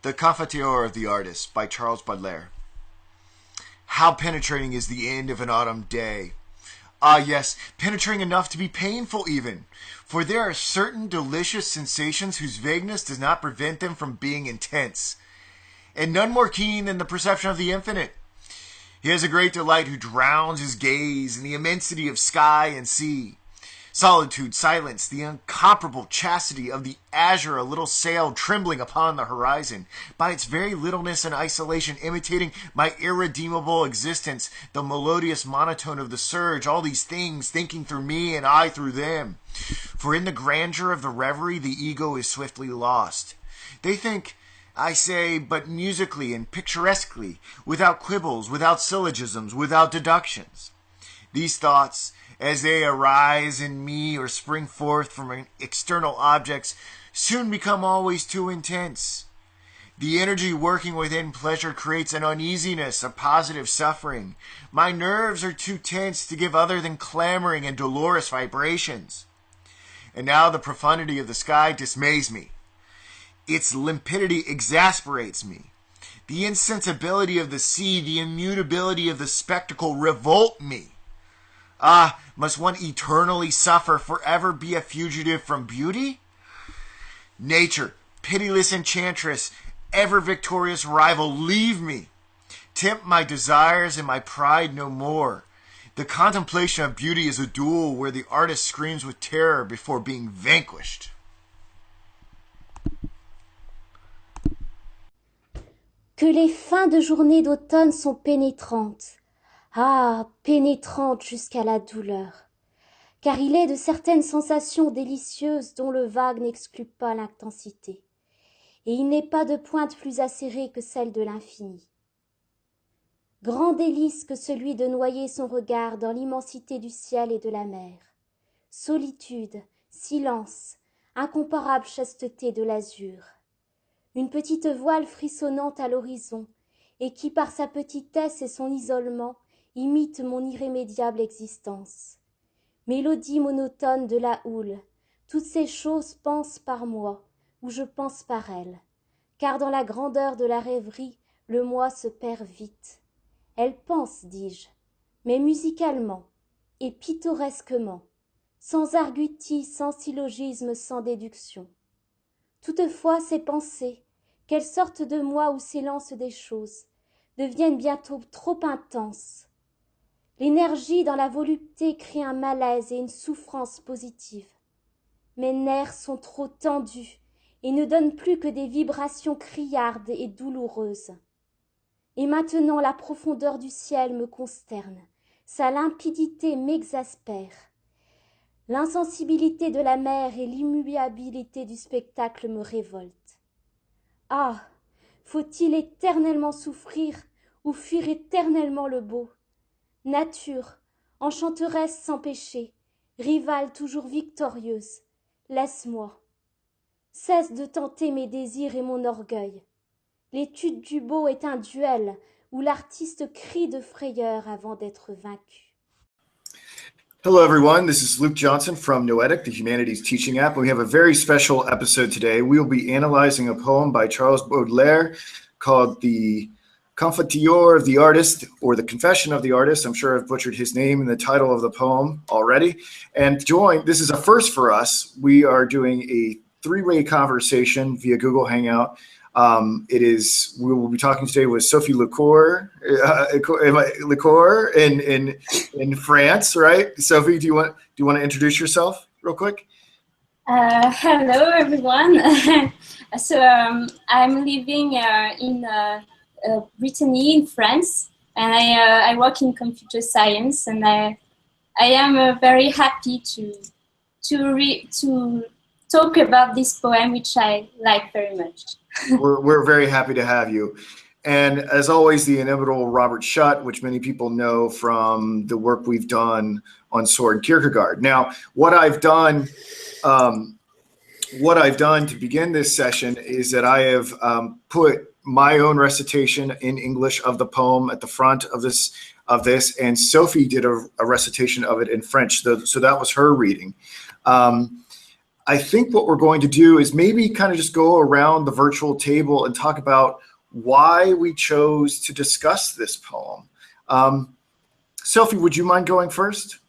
The Confiteor of the Artist by Charles Baudelaire. How penetrating is the end of an autumn day. Ah, yes, penetrating enough to be painful even. For there are certain delicious sensations whose vagueness does not prevent them from being intense. And none more keen than the perception of the infinite. He has a great delight who drowns his gaze in the immensity of sky and sea. Solitude, silence, the incomparable chastity of the azure, a little sail trembling upon the horizon, by its very littleness and isolation imitating my irredeemable existence, the melodious monotone of the surge, all these things thinking through me and I through them. For in the grandeur of the reverie the ego is swiftly lost. They think, I say, but musically and picturesquely, without quibbles, without syllogisms, without deductions. These thoughts, as they arise in me or spring forth from external objects, soon become always too intense. The energy working within pleasure creates an uneasiness, a positive suffering. My nerves are too tense to give other than clamoring and dolorous vibrations. And now the profundity of the sky dismays me. Its limpidity exasperates me. The insensibility of the sea, the immutability of the spectacle revolt me. Ah, must one eternally suffer, forever be a fugitive from beauty? Nature, pitiless enchantress, ever victorious rival, leave me. Tempt my desires and my pride no more. The contemplation of beauty is a duel where the artist screams with terror before being vanquished. Que les fins de journée d'automne sont pénétrantes. Ah, pénétrantes jusqu'à la douleur. Car il est de certaines sensations délicieuses dont le vague n'exclut pas l'intensité. Et il n'est pas de pointe plus acérée que celle de l'infini. Grand délice que celui de noyer son regard dans l'immensité du ciel et de la mer. Solitude, silence, incomparable chasteté de l'azur. Une petite voile frissonnante à l'horizon, et qui par sa petitesse et son isolement imite mon irrémédiable existence. Mélodie monotone de la houle, toutes ces choses pensent par moi, ou je pense par elles, car dans la grandeur de la rêverie, le moi se perd vite. Elles pensent, dis-je, mais musicalement et pittoresquement, sans argutie, sans syllogisme, sans déduction. Toutefois, ces pensées, qu'elles sortent de moi ou s'élancent des choses, deviennent bientôt trop intenses. L'énergie dans la volupté crée un malaise et une souffrance positive. Mes nerfs sont trop tendus et ne donnent plus que des vibrations criardes et douloureuses. Et maintenant la profondeur du ciel me consterne, sa limpidité m'exaspère. L'insensibilité de la mer et l'immuabilité du spectacle me révoltent. Ah, faut-il éternellement souffrir ou fuir éternellement le beau? Nature, enchanteresse sans péché, rivale toujours victorieuse, laisse-moi. Cesse de tenter mes désirs et mon orgueil. L'étude du beau est un duel où l'artiste crie de frayeur avant d'être vaincu. Hello, everyone. This is Luke Johnson from Noetic, the humanities teaching app. We have a very special episode today. We will be analyzing a poem by Charles Baudelaire called The Confiteor of the Artist, or The Confession of the Artist. I'm sure I've butchered his name in the title of the poem already. And this is a first for us. We are doing a three-way conversation via Google Hangout. We will be talking today with Sophie Licour in France, right? Sophie, do you want to introduce yourself real quick? Hello, everyone. I'm living in Brittany in France, and I work in computer science, and I am very happy to talk about this poem, which I like very much. We're very happy to have you. And as always, the inimitable Robert Schut, which many people know from the work we've done on Soren Kierkegaard. Now, what I've done to begin this session is that I have put my own recitation in English of the poem at the front of this, and Sophie did a recitation of it in French. So that was her reading. I think what we're going to do is maybe kind of just go around the virtual table and talk about why we chose to discuss this poem. Sophie, would you mind going first?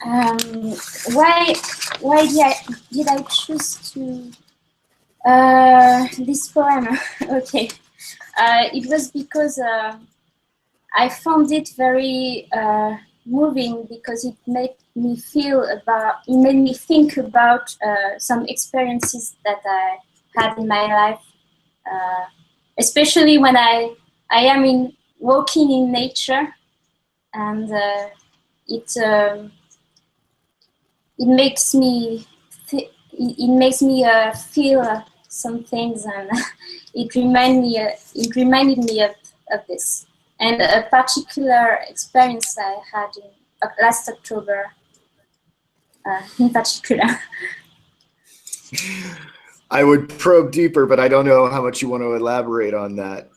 Why did I choose to this poem? Okay, it was because I found it very moving, because it made me think about some experiences that I had in my life, especially when I am walking in nature, and it makes me feel some things, and it reminded me of this, and a particular experience I had in last October, in particular. I would probe deeper, but I don't know how much you want to elaborate on that.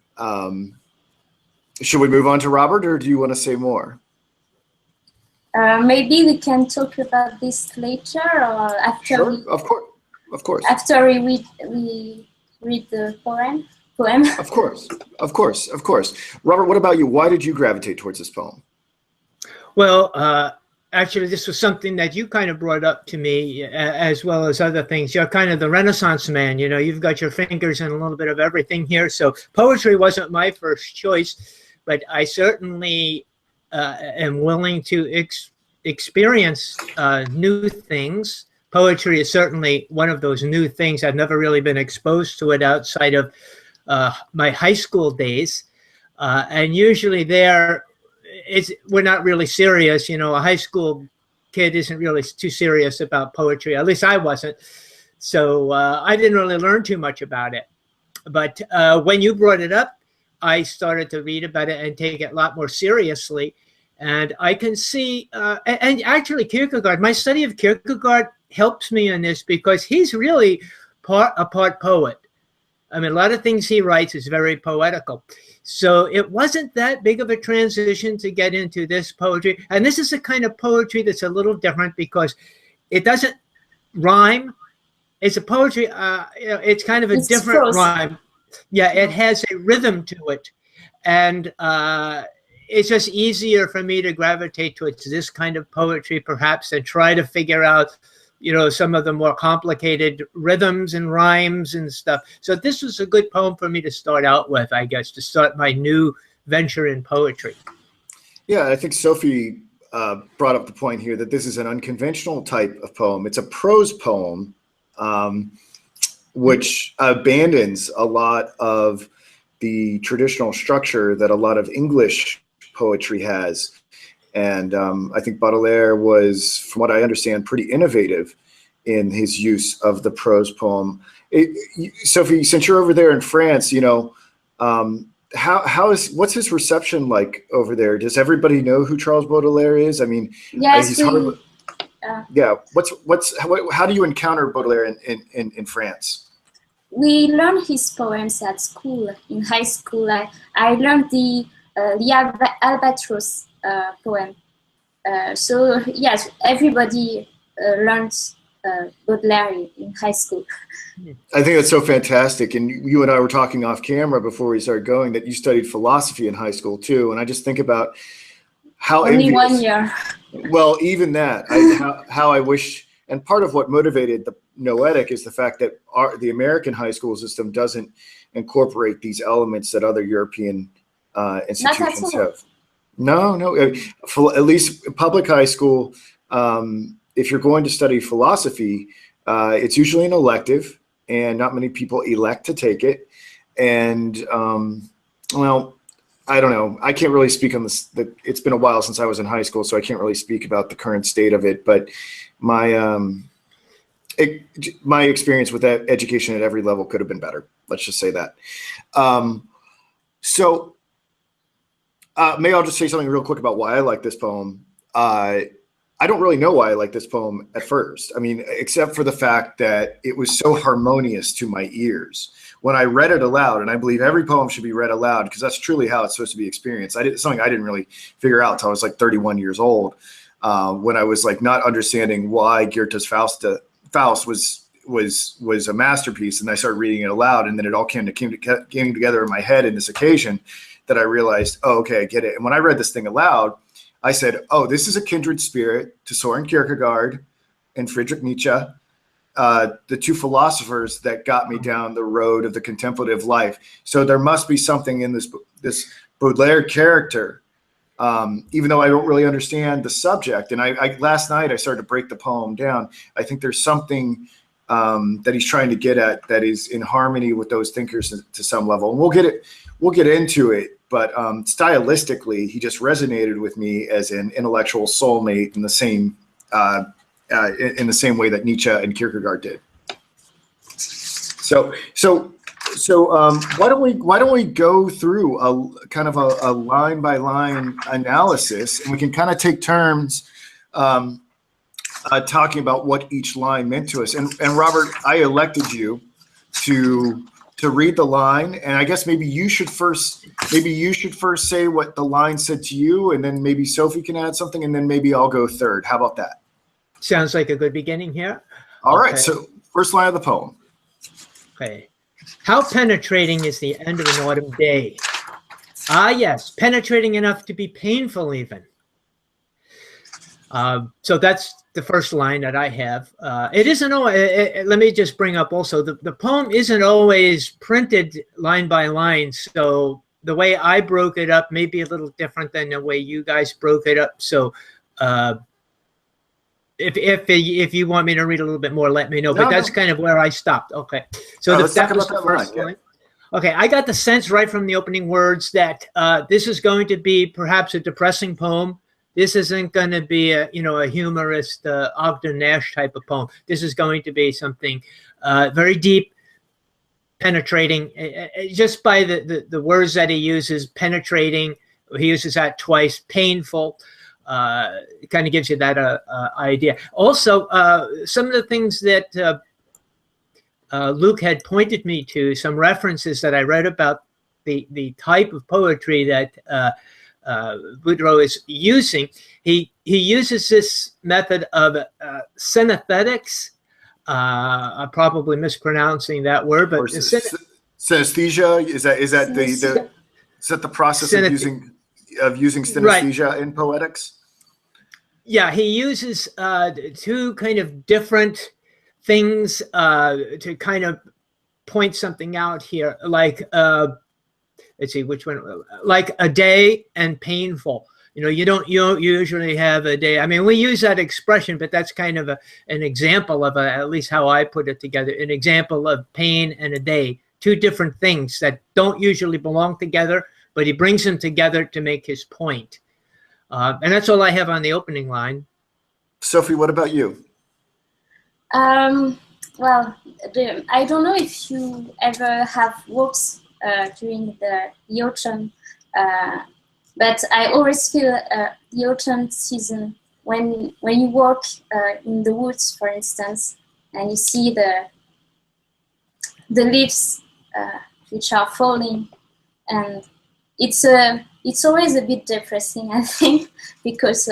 Should we move on to Robert, or do you want to say more? Maybe we can talk about this later, or after. Sure, of course. After we read the poem. Of course. Robert, what about you? Why did you gravitate towards this poem? Well, actually, this was something that you kind of brought up to me, as well as other things. You're kind of the Renaissance man, you know, you've got your fingers in a little bit of everything here. So poetry wasn't my first choice, but I certainly am willing to experience new things. Poetry is certainly one of those new things. I've never really been exposed to it outside of my high school days. And usually we're not really serious. You know, a high school kid isn't really too serious about poetry. At least I wasn't. So I didn't really learn too much about it. But when you brought it up, I started to read about it and take it a lot more seriously. And I can see, and actually Kierkegaard, my study of Kierkegaard helps me in this, because he's really a part poet. I mean, a lot of things he writes is very poetical. So it wasn't that big of a transition to get into this poetry. And this is a kind of poetry that's a little different, because it doesn't rhyme. It's a poetry, it's kind of a different rhyme. Yeah, it has a rhythm to it. And it's just easier for me to gravitate towards this kind of poetry, perhaps, and try to figure out, you know, some of the more complicated rhythms and rhymes and stuff. So this was a good poem for me to start out with, I guess, to start my new venture in poetry. Yeah, I think Sophie brought up the point here that this is an unconventional type of poem. It's a prose poem, which abandons a lot of the traditional structure that a lot of English poetry has. And I think Baudelaire was, from what I understand, pretty innovative in his use of the prose poem. Sophie, since you're over there in France, you know, what's his reception like over there? Does everybody know who Charles Baudelaire is? I mean, yes, yeah. How do you encounter Baudelaire in France? We learned his poems at school, in high school. I learned the Albatross poem. So yes, everybody learns Baudelaire in high school. I think that's so fantastic. And you and I were talking off camera before we started going that you studied philosophy in high school too. And I just think about how only 1 year. Well, even that, how I wish. And part of what motivated the Noetic is the fact that the American high school system doesn't incorporate these elements that other European institutions have. No. At least public high school, if you're going to study philosophy, it's usually an elective, and not many people elect to take it. And well, I don't know. I can't really speak on this. It's been a while since I was in high school, so I can't really speak about the current state of it. But my experience with that education at every level could have been better. Let's just say that. So maybe I'll just say something real quick about why I like this poem. I don't really know why I like this poem at first. I mean, except for the fact that it was so harmonious to my ears. When I read it aloud, and I believe every poem should be read aloud because that's truly how it's supposed to be experienced. Something I didn't really figure out until I was like 31 years old, when I was like not understanding why Goethe's Faust was a masterpiece, and I started reading it aloud, and then it all came together in my head in this occasion that I realized, oh, okay, I get it. And when I read this thing aloud, I said, oh, this is a kindred spirit to Soren Kierkegaard and Friedrich Nietzsche, the two philosophers that got me down the road of the contemplative life. So there must be something in this Baudelaire character, even though I don't really understand the subject. And I last night I started to break the poem down. I think there's something that he's trying to get at that is in harmony with those thinkers to some level. And we'll get into it. But stylistically, he just resonated with me as an intellectual soulmate in the same way that Nietzsche and Kierkegaard did. So why don't we go through a kind of a line by line analysis, and we can kind of take turns talking about what each line meant to us. And Robert, I elected you to read the line, and I guess maybe you should first say what the line said to you, and then maybe Sophie can add something, and then maybe I'll go third. How about that? Sounds like a good beginning here. All right, so first line of the poem. Okay. How penetrating is the end of an autumn day? Ah, yes, penetrating enough to be painful even. So that's the first line that I have. It isn't always, let me just bring up also, the poem isn't always printed line by line. So the way I broke it up may be a little different than the way you guys broke it up. So if you want me to read a little bit more, let me know. But that's kind of where I stopped. Okay. So that was the first line. Okay, I got the sense right from the opening words that this is going to be perhaps a depressing poem. This isn't going to be a humorous Ogden Nash type of poem. This is going to be something very deep, penetrating. Just by the words that he uses, penetrating. He uses that twice. Painful. It kind of gives you that idea. Also, some of the things that Luke had pointed me to, some references that I read about the type of poetry that Boudreau is using. He uses this method of synesthetics. I'm probably mispronouncing that word, but synesthesia is that the process of using synesthesia in poetics? Yeah, he uses two kind of different things to kind of point something out here, like let's see which one, like a day and painful. You don't usually have a day. I mean, we use that expression, but that's kind of an example of at least how I put it together, an example of pain and a day, two different things that don't usually belong together, but he brings them together to make his point. And that's all I have on the opening line. Sophie, what about you? Well, I don't know if you ever have walks during the autumn, but I always feel the autumn season when you walk in the woods, for instance, and you see the leaves which are falling, and it's always a bit depressing, I think, because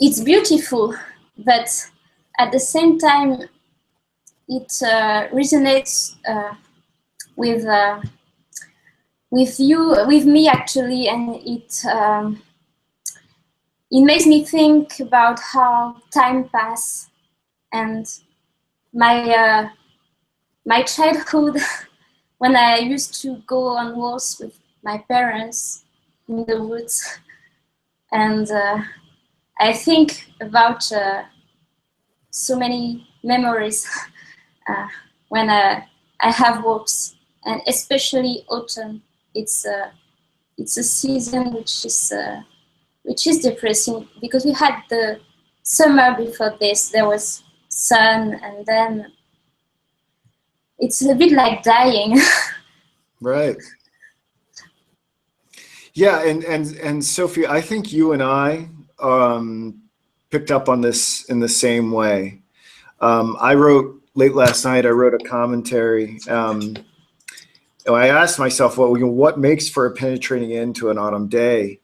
it's beautiful, but at the same time it resonates with me actually, and it makes me think about how time passes and my childhood when I used to go on walks with my parents in the woods, and I think about so many memories when I have walks. And especially autumn, it's a season which is depressing, because we had the summer before this. There was sun, and then it's a bit like dying. Right. Yeah, and Sophie, I think you and I picked up on this in the same way. I wrote late last night. I wrote a commentary. I asked myself, well, what makes for a penetrating end to an autumn day?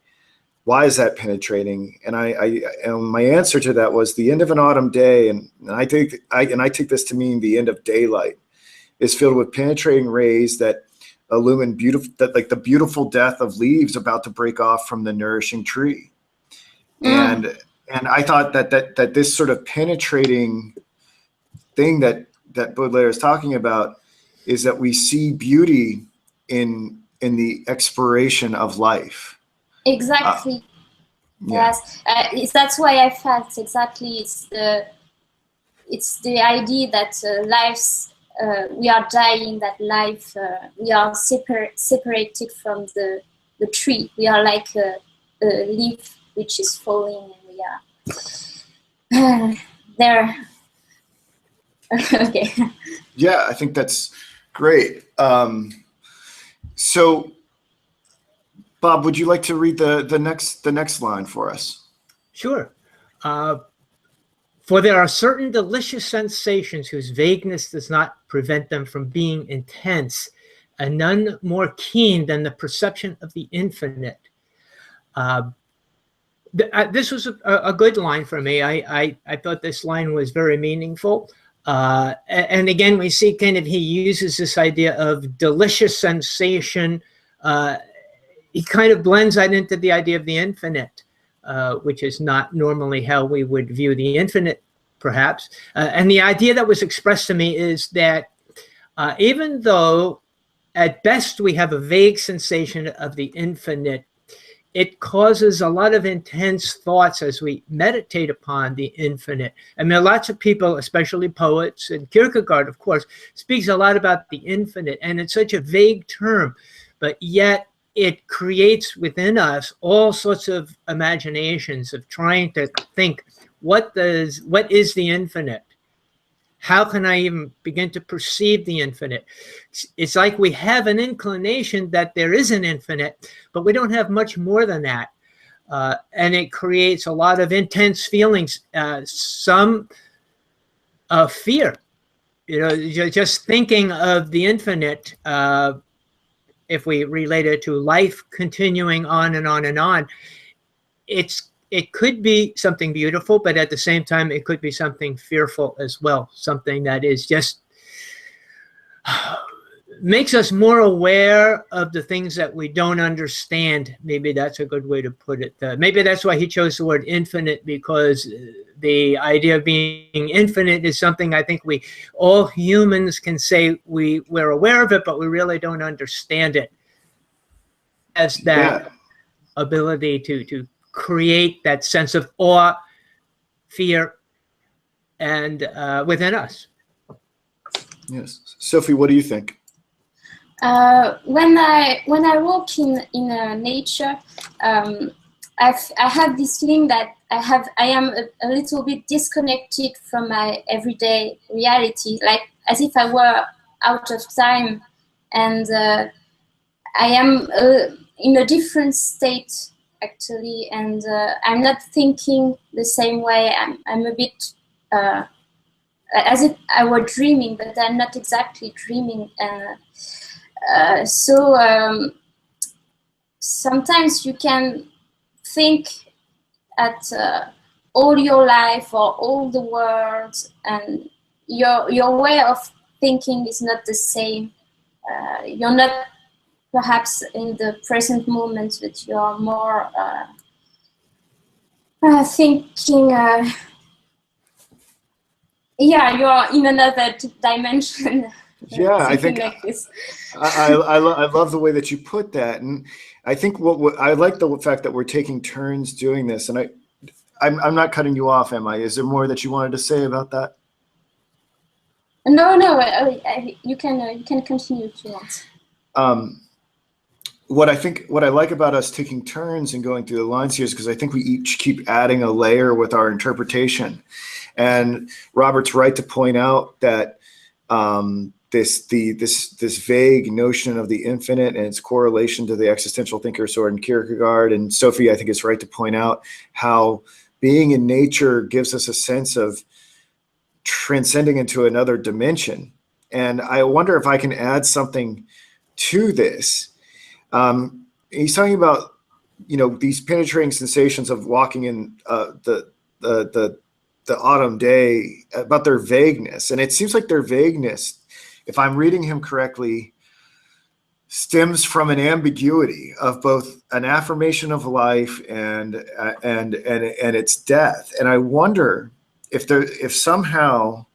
why is that penetrating? And and my answer to that was the end of an autumn day, and I take this to mean the end of daylight, is filled with penetrating rays that illumine like the beautiful death of leaves about to break off from the nourishing tree. And I thought that this sort of penetrating thing that Baudelaire is talking about is that we see beauty in the expiration of life. Exactly. Yeah. Yes, that's why I felt exactly. It's the idea that we are dying. That life we are separated from the tree. We are like a leaf which is falling, and we are there. Okay. Yeah, I think that's great. So, Bob, would you like to read the next line for us? Sure. For there are certain delicious sensations whose vagueness does not prevent them from being intense, and none more keen than the perception of the infinite. This was a good line for me. I thought this line was very meaningful. And again, we see kind of he uses this idea of delicious sensation. He kind of blends that into the idea of the infinite, which is not normally how we would view the infinite, perhaps. And the idea that was expressed to me is that even though at best we have a vague sensation of the infinite, it causes a lot of intense thoughts as we meditate upon the infinite. I mean, lots of people, especially poets, and Kierkegaard, of course, speaks a lot about the infinite, and it's such a vague term, but yet it creates within us all sorts of imaginations of trying to think, what is the infinite? How can I even begin to perceive the infinite? It's like we have an inclination that there is an infinite, but we don't have much more than that. And it creates a lot of intense feelings, some fear. You know, just thinking of the infinite, if we relate it to life continuing on and on and on, it could be something beautiful, but at the same time, it could be something fearful as well. Something that is just makes us more aware of the things that we don't understand. Maybe that's a good way to put it. Maybe that's why he chose the word infinite, because the idea of being infinite is something I think all humans can say we're aware of it, but we really don't understand it. As that ability to create that sense of awe, fear, and within us. Yes, Sophie, what do you think? When I walk in nature, I have this feeling that I am a little bit disconnected from my everyday reality, like as if I were out of time, and I am in a different state actually, and I'm not thinking the same way. I'm a bit as if I were dreaming, but I'm not exactly dreaming. So sometimes you can think at all your life or all the world, and your way of thinking is not the same. You're not perhaps in the present moment, but you are more thinking. Yeah, you are in another dimension. Yeah, I think like this. I love the way that you put that, and I think what I like the fact that we're taking turns doing this. And I'm not cutting you off, am I? Is there more that you wanted to say about that? No, you can continue if you want. What I like about us taking turns and going through the lines here is because I think we each keep adding a layer with our interpretation. And Robert's right to point out that this vague notion of the infinite and its correlation to the existential thinker Soren Kierkegaard, and Sophie, I think, is right to point out how being in nature gives us a sense of transcending into another dimension. And I wonder if I can add something to this. He's talking about these penetrating sensations of walking in the autumn day, about their vagueness. And it seems like their vagueness, if I'm reading him correctly, stems from an ambiguity of both an affirmation of life and its death. And I wonder if somehow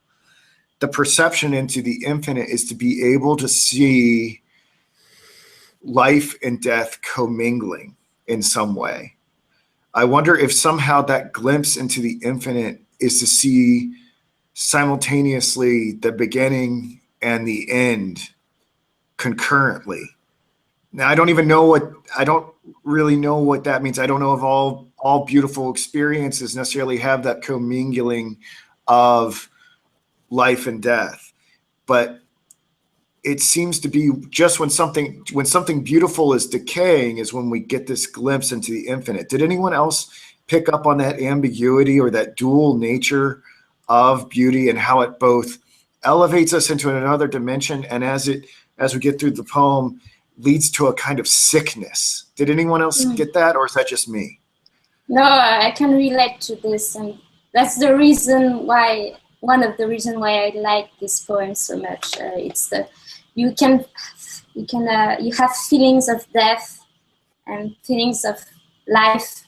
the perception into the infinite is to be able to see life and death commingling in some way. I wonder if somehow that glimpse into the infinite is to see simultaneously the beginning and the end concurrently. Now, I don't really know what that means. I don't know if all beautiful experiences necessarily have that commingling of life and death, but it seems to be just when something beautiful is decaying is when we get this glimpse into the infinite. Did anyone else pick up on that ambiguity or that dual nature of beauty and how it both elevates us into another dimension, and as we get through the poem, leads to a kind of sickness? Did anyone else get that, or is that just me? No, I can relate to this, and that's the reason why, one of the reasons why I like this poem so much. It's you have feelings of death and feelings of life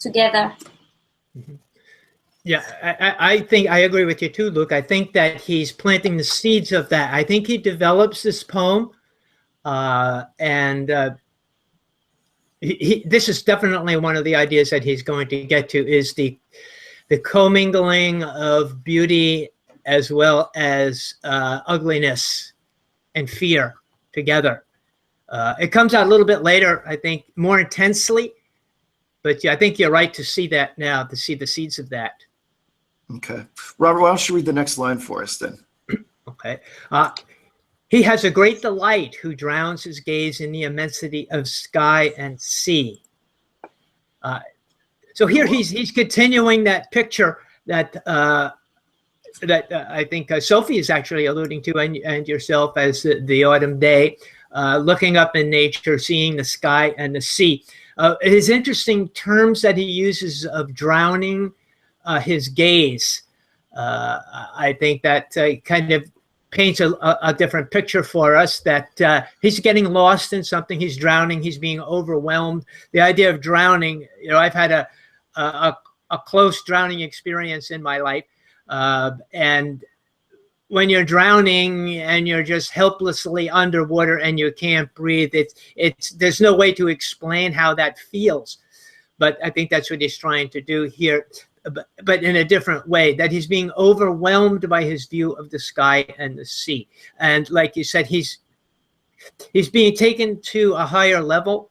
together. Mm-hmm. Yeah, I think I agree with you too, Luke. I think that he's planting the seeds of that. I think he develops this poem, and this is definitely one of the ideas that he's going to get to, is the commingling of beauty as well as ugliness and fear together. It comes out a little bit later, I think, more intensely, but yeah, I think you're right to see that now, to see the seeds of that. Okay. Robert, why don't you read the next line for us then? Okay. He has a great delight who drowns his gaze in the immensity of sky and sea. So here he's continuing that picture that I think Sophie is actually alluding to, and yourself, as the autumn day, looking up in nature, seeing the sky and the sea. His interesting terms that he uses of drowning his gaze. I think that kind of paints a different picture for us, that he's getting lost in something, he's drowning, he's being overwhelmed. The idea of drowning, I've had a close drowning experience in my life, and when you're drowning and you're just helplessly underwater and you can't breathe, there's no way to explain how that feels. But I think that's what he's trying to do here, but in a different way, that he's being overwhelmed by his view of the sky and the sea. And like you said, he's being taken to a higher level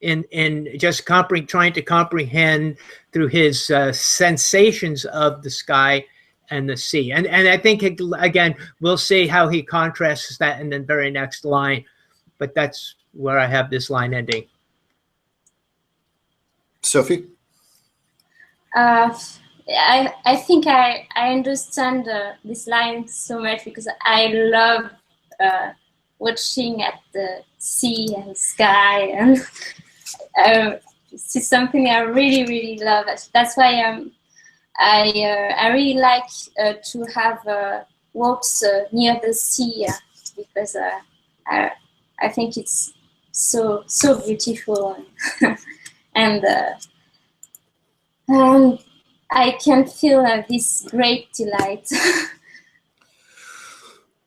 in just trying to comprehend through his sensations of the sky and the sea. And I think, again, we'll see how he contrasts that in the very next line, but that's where I have this line ending. Sophie? I think I understand this line so much, because I love watching at the sea and sky, and it's something I really, really love. That's why I really like to have walks near the sea, because I think it's so beautiful, and I can feel this great delight.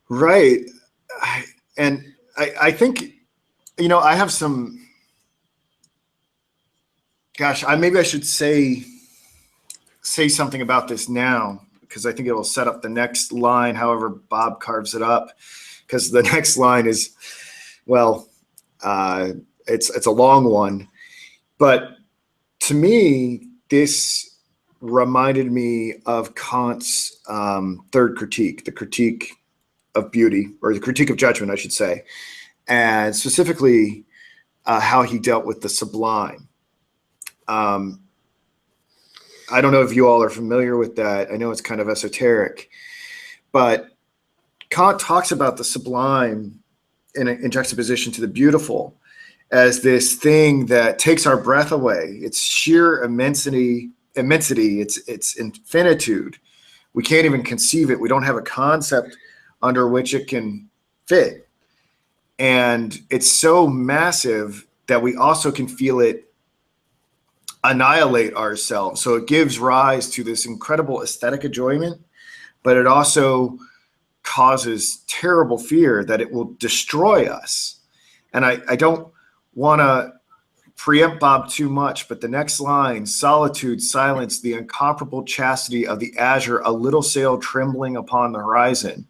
Right. And I think, I have some, gosh, maybe I should say something about this now, because I think it will set up the next line, however Bob carves it up, because the next line is, well, it's a long one. But to me, this reminded me of Kant's third critique, the critique of beauty, or the critique of judgment, I should say, and specifically how he dealt with the sublime. I don't know if you all are familiar with that. I know it's kind of esoteric, but Kant talks about the sublime in juxtaposition to the beautiful. as this thing that takes our breath away. It's sheer immensity, it's infinitude. We can't even conceive it. We don't have a concept under which it can fit. And it's so massive that we also can feel it annihilate ourselves. So it gives rise to this incredible aesthetic enjoyment, but it also causes terrible fear that it will destroy us. And I don't want to preempt Bob too much, but the next line, solitude, silence, the incomparable chastity of the azure, a little sail trembling upon the horizon.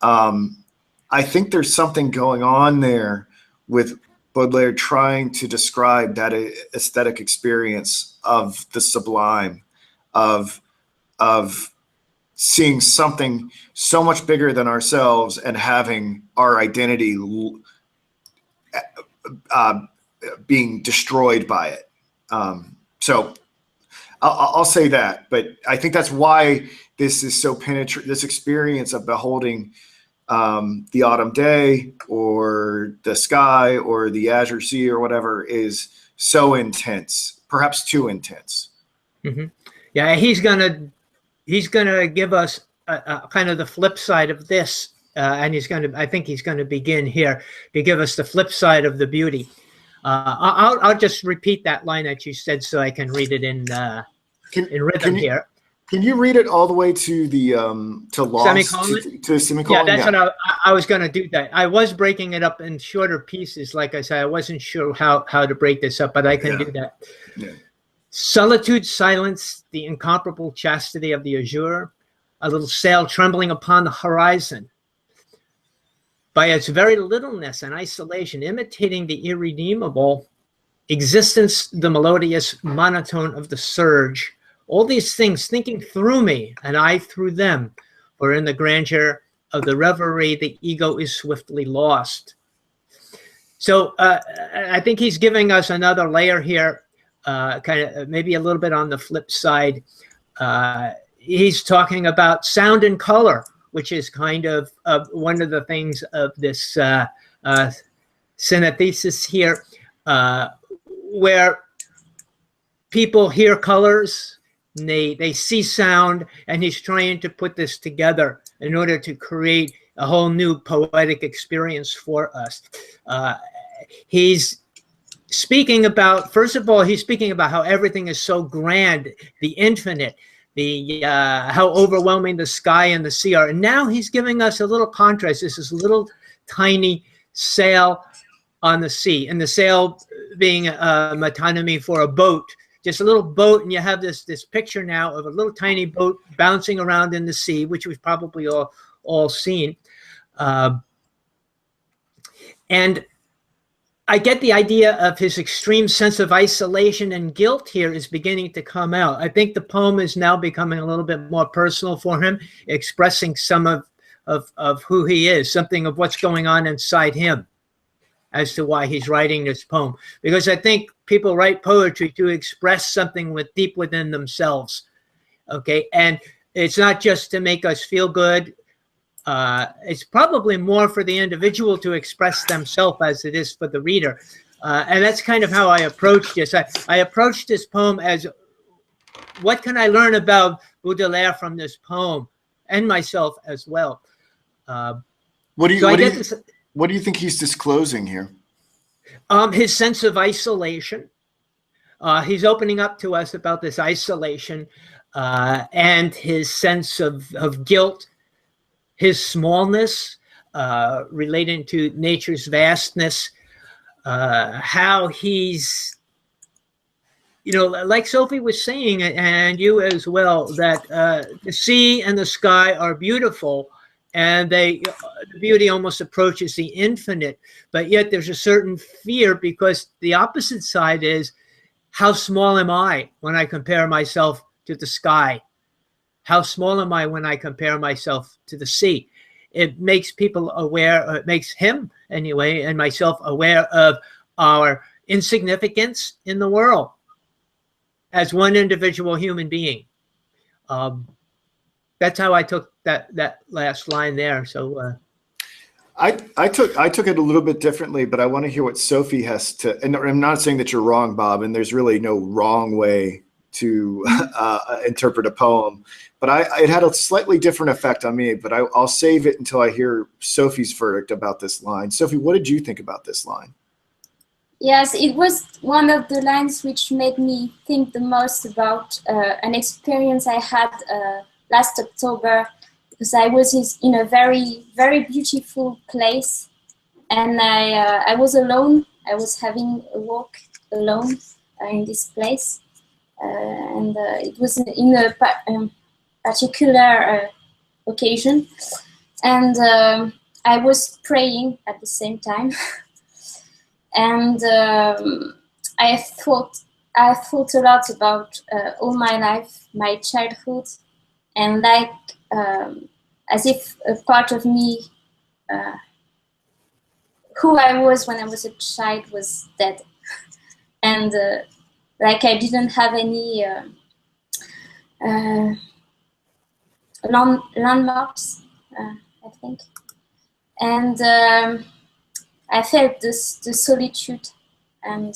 I think there's something going on there with Baudelaire trying to describe that aesthetic experience of the sublime, of seeing something so much bigger than ourselves and having our identity being destroyed by it. So I'll say that, but I think that's why this is so penetrating. This experience of beholding the autumn day or the sky or the azure sea or whatever is so intense, perhaps too intense. Mm-hmm. Yeah, he's gonna give us a kind of the flip side of this, and I think he's gonna begin here to give us the flip side of the beauty. I'll just repeat that line that you said so I can read it in rhythm here. Can you read it all the way to the to lost semicolon? To semicolon? Yeah, that's what I was going to do. That I was breaking it up in shorter pieces. Like I said, I wasn't sure how to break this up, but I can do that. Yeah. Solitude, silence, the incomparable chastity of the azure, a little sail trembling upon the horizon. By its very littleness and isolation, imitating the irredeemable existence, the melodious monotone of the surge. All these things thinking through me, and I through them, for in the grandeur of the reverie, the ego is swiftly lost. So I think he's giving us another layer here, kind of maybe a little bit on the flip side. He's talking about sound and color, which is kind of one of the things of this synesthesis here, where people hear colors, they see sound, and he's trying to put this together in order to create a whole new poetic experience for us. He's speaking about, first of all, he's speaking about how everything is so grand, the infinite, the how overwhelming the sky and the sea are. And now he's giving us a little contrast. This is a little tiny sail on the sea, and the sail being a metonymy for a boat. Just a little boat, and you have this picture now of a little tiny boat bouncing around in the sea, which we've probably all seen. And I get the idea of his extreme sense of isolation and guilt here is beginning to come out. I think the poem is now becoming a little bit more personal for him, expressing some of who he is, something of what's going on inside him as to why he's writing this poem. Because I think people write poetry to express something deep within themselves, okay? And it's not just to make us feel good. It's probably more for the individual to express themselves as it is for the reader. And that's kind of how I approached this. I approached this poem as, what can I learn about Baudelaire from this poem, and myself as well? What do you think he's disclosing here? His sense of isolation. He's opening up to us about this isolation and his sense of guilt, his smallness relating to nature's vastness, how he's, like Sophie was saying, and you as well, that the sea and the sky are beautiful, and the beauty almost approaches the infinite, but yet there's a certain fear, because the opposite side is, how small am I when I compare myself to the sky? How small am I when I compare myself to the sea? It makes people aware, or it makes him anyway, and myself aware of our insignificance in the world as one individual human being. That's how I took that last line there. So I took it a little bit differently, but I want to hear what Sophie has to. And I'm not saying that you're wrong, Bob, and there's really no wrong way to interpret a poem. But it had a slightly different effect on me. But I'll save it until I hear Sophie's verdict about this line. Sophie, what did you think about this line? Yes, it was one of the lines which made me think the most about an experience I had last October, because I was in a very, very beautiful place, and I was alone. I was having a walk alone in this place, and it was in a particular occasion, and I was praying at the same time. And I thought a lot about all my life, my childhood, and like as if a part of me, who I was when I was a child, was dead, and like I didn't have any landmarks, I think, and I felt the solitude, and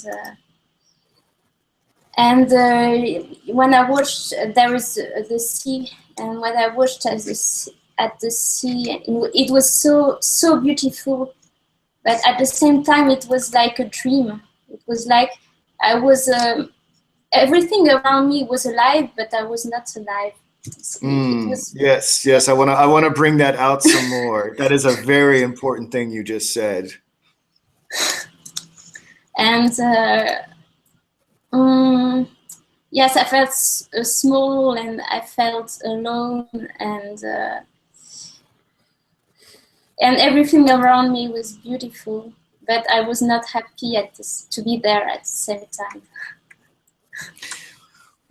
when I watched, there is the sea, and when I watched at the sea, it was so beautiful, but at the same time it was like a dream. It was like I was everything around me was alive, but I was not alive. Yes, I want to bring that out some more. That is a very important thing you just said. And yes, I felt small, and I felt alone, and everything around me was beautiful, but I was not happy to be there at the same time.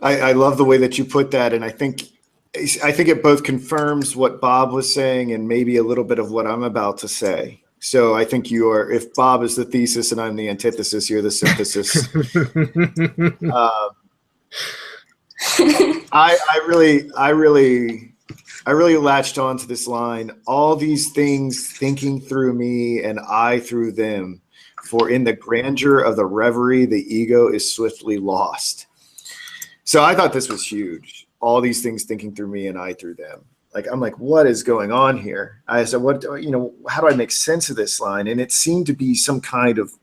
I love the way that you put that, and I think it both confirms what Bob was saying and maybe a little bit of what I'm about to say. So I think if Bob is the thesis and I'm the antithesis, you're the synthesis. I really latched on to this line. All these things thinking through me and I through them. For in the grandeur of the reverie, the ego is swiftly lost. So I thought this was huge. All these things thinking through me and I through them. Like, I'm like, what is going on here? I said, how do I make sense of this line? And it seemed to be some kind of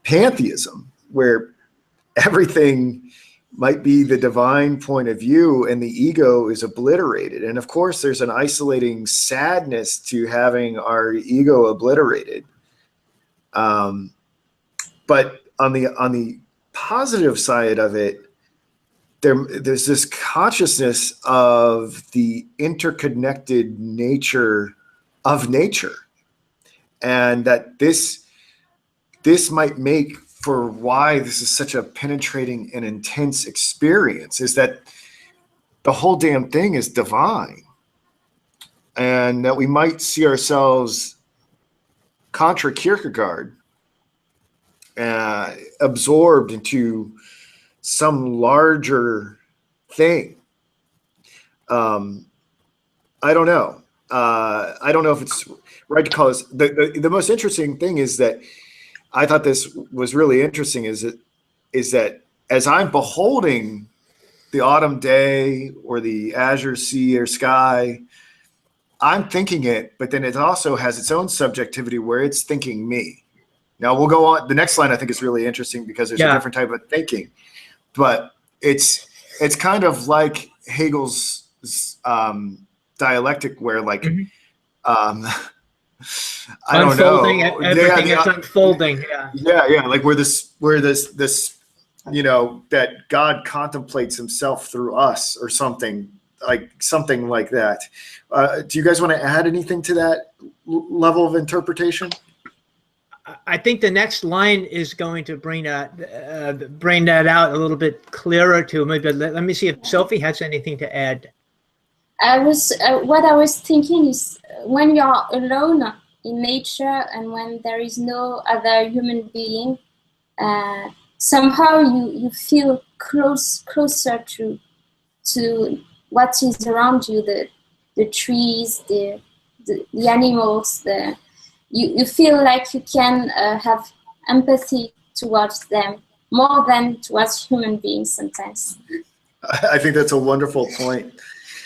pantheism where everything might be the divine point of view and the ego is obliterated. And of course, there's an isolating sadness to having our ego obliterated. But on the positive side of it, there's this consciousness of the interconnected nature of nature, and that this might make for why this is such a penetrating and intense experience, is that the whole damn thing is divine, and that we might see ourselves contra Kierkegaard absorbed into some larger thing. I don't know. I don't know if it's right to call this. The most interesting thing is that I thought this was really interesting is that as I'm beholding the autumn day or the azure sea or sky, I'm thinking it, but then it also has its own subjectivity where it's thinking me. Now we'll go on. The next line I think is really interesting because there's a different type of thinking. But it's kind of like Hegel's dialectic, where like I don't know, everything is unfolding. Yeah, like where this that God contemplates himself through us or something like that. Do you guys want to add anything to that level of interpretation? I think the next line is going to bring that out a little bit clearer to me. But let me see if Sophie has anything to add. What I was thinking is, when you're alone in nature and when there is no other human being, somehow you feel closer to what is around you, the trees, the animals, you feel like you can have empathy towards them more than towards human beings sometimes. I think that's a wonderful point.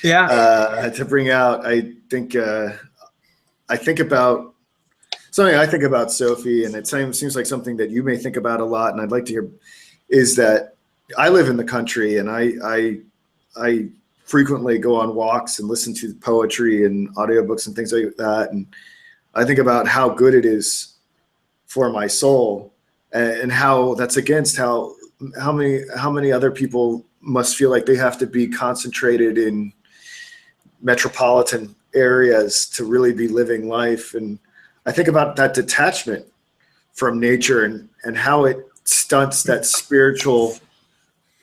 Yeah. To bring out. I think about something I think about, Sophie, and it seems like something that you may think about a lot, and I'd like to hear, is that I live in the country, and I frequently go on walks and listen to poetry and audiobooks and things like that, and I think about how good it is for my soul, and how that's against how many other people must feel like they have to be concentrated in metropolitan areas to really be living life. And I think about that detachment from nature and how it stunts that spiritual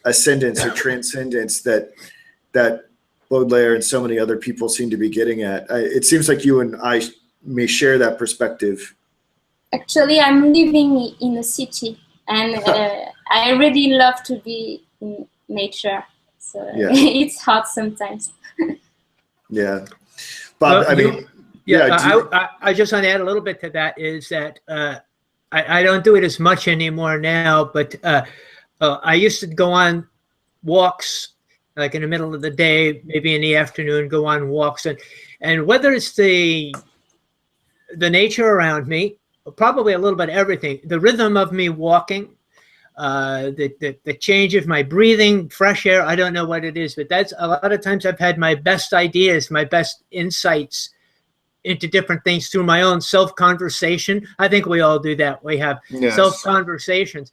ascendance or transcendence that Baudelaire and so many other people seem to be getting at. It seems like you and I may share that perspective. Actually, I'm living in a city, and I really love to be in nature. So Yeah. it's hard sometimes. Yeah. Bob, Well, I just want to add a little bit to that, is that I don't do it as much anymore now, but I used to go on walks like in the middle of the day, maybe in the afternoon, go on walks, and whether it's the nature around me, probably a little bit of everything, the rhythm of me walking, the change of my breathing, fresh air, I don't know what it is, but that's a lot of times I've had my best ideas, my best insights into different things through my own self-conversation. I think we all do that. We have self-conversations.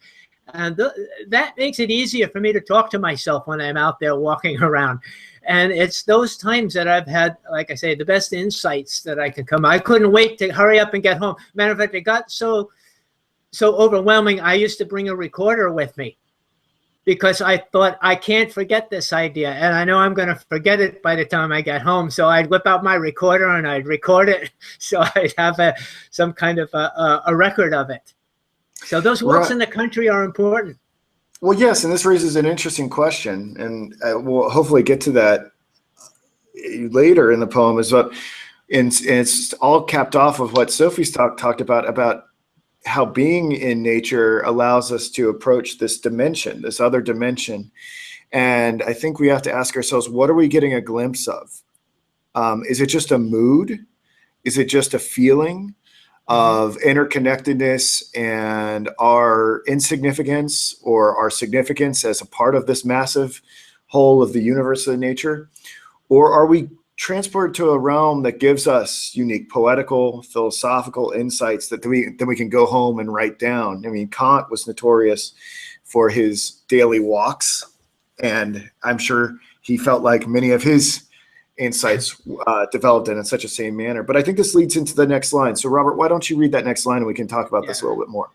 And that makes it easier for me to talk to myself when I'm out there walking around. And it's those times that I've had, like I say, the best insights that I can come. I couldn't wait to hurry up and get home. Matter of fact, it got so overwhelming, I used to bring a recorder with me because I thought, I can't forget this idea. And I know I'm going to forget it by the time I get home. So I'd whip out my recorder and I'd record it. So I'd have some kind of a record of it. So those walks in the country are important. Well, yes, and this raises an interesting question, and we'll hopefully get to that later in the poem as well. And it's all capped off of what Sophie's talked about how being in nature allows us to approach this dimension, this other dimension. And I think we have to ask ourselves, what are we getting a glimpse of? Is it just a mood? Is it just a feeling of interconnectedness and our insignificance or our significance as a part of this massive whole of the universe of nature? Or are we transported to a realm that gives us unique poetical, philosophical insights that we can go home and write down? I mean, Kant was notorious for his daily walks, and I'm sure he felt like many of his insights developed in such a same manner. But I think this leads into the next line. So Robert, why don't you read that next line and we can talk about this a little bit more.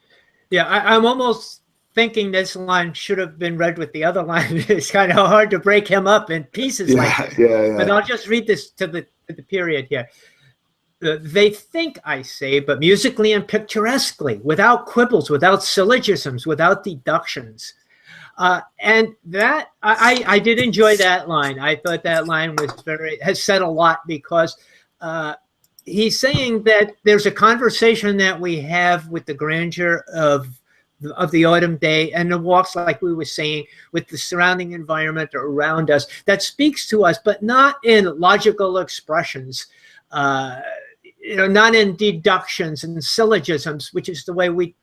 Yeah, I'm almost thinking this line should have been read with the other line. It's kind of hard to break him up in pieces like this. Yeah. But I'll just read this to the period here. They think, I say, but musically and picturesquely, without quibbles, without syllogisms, without deductions. And that I did enjoy that line. I thought that line has said a lot, because he's saying that there's a conversation that we have with the grandeur of the autumn day and the walks, like we were saying, with the surrounding environment around us, that speaks to us, but not in logical expressions, not in deductions and syllogisms, which is the way we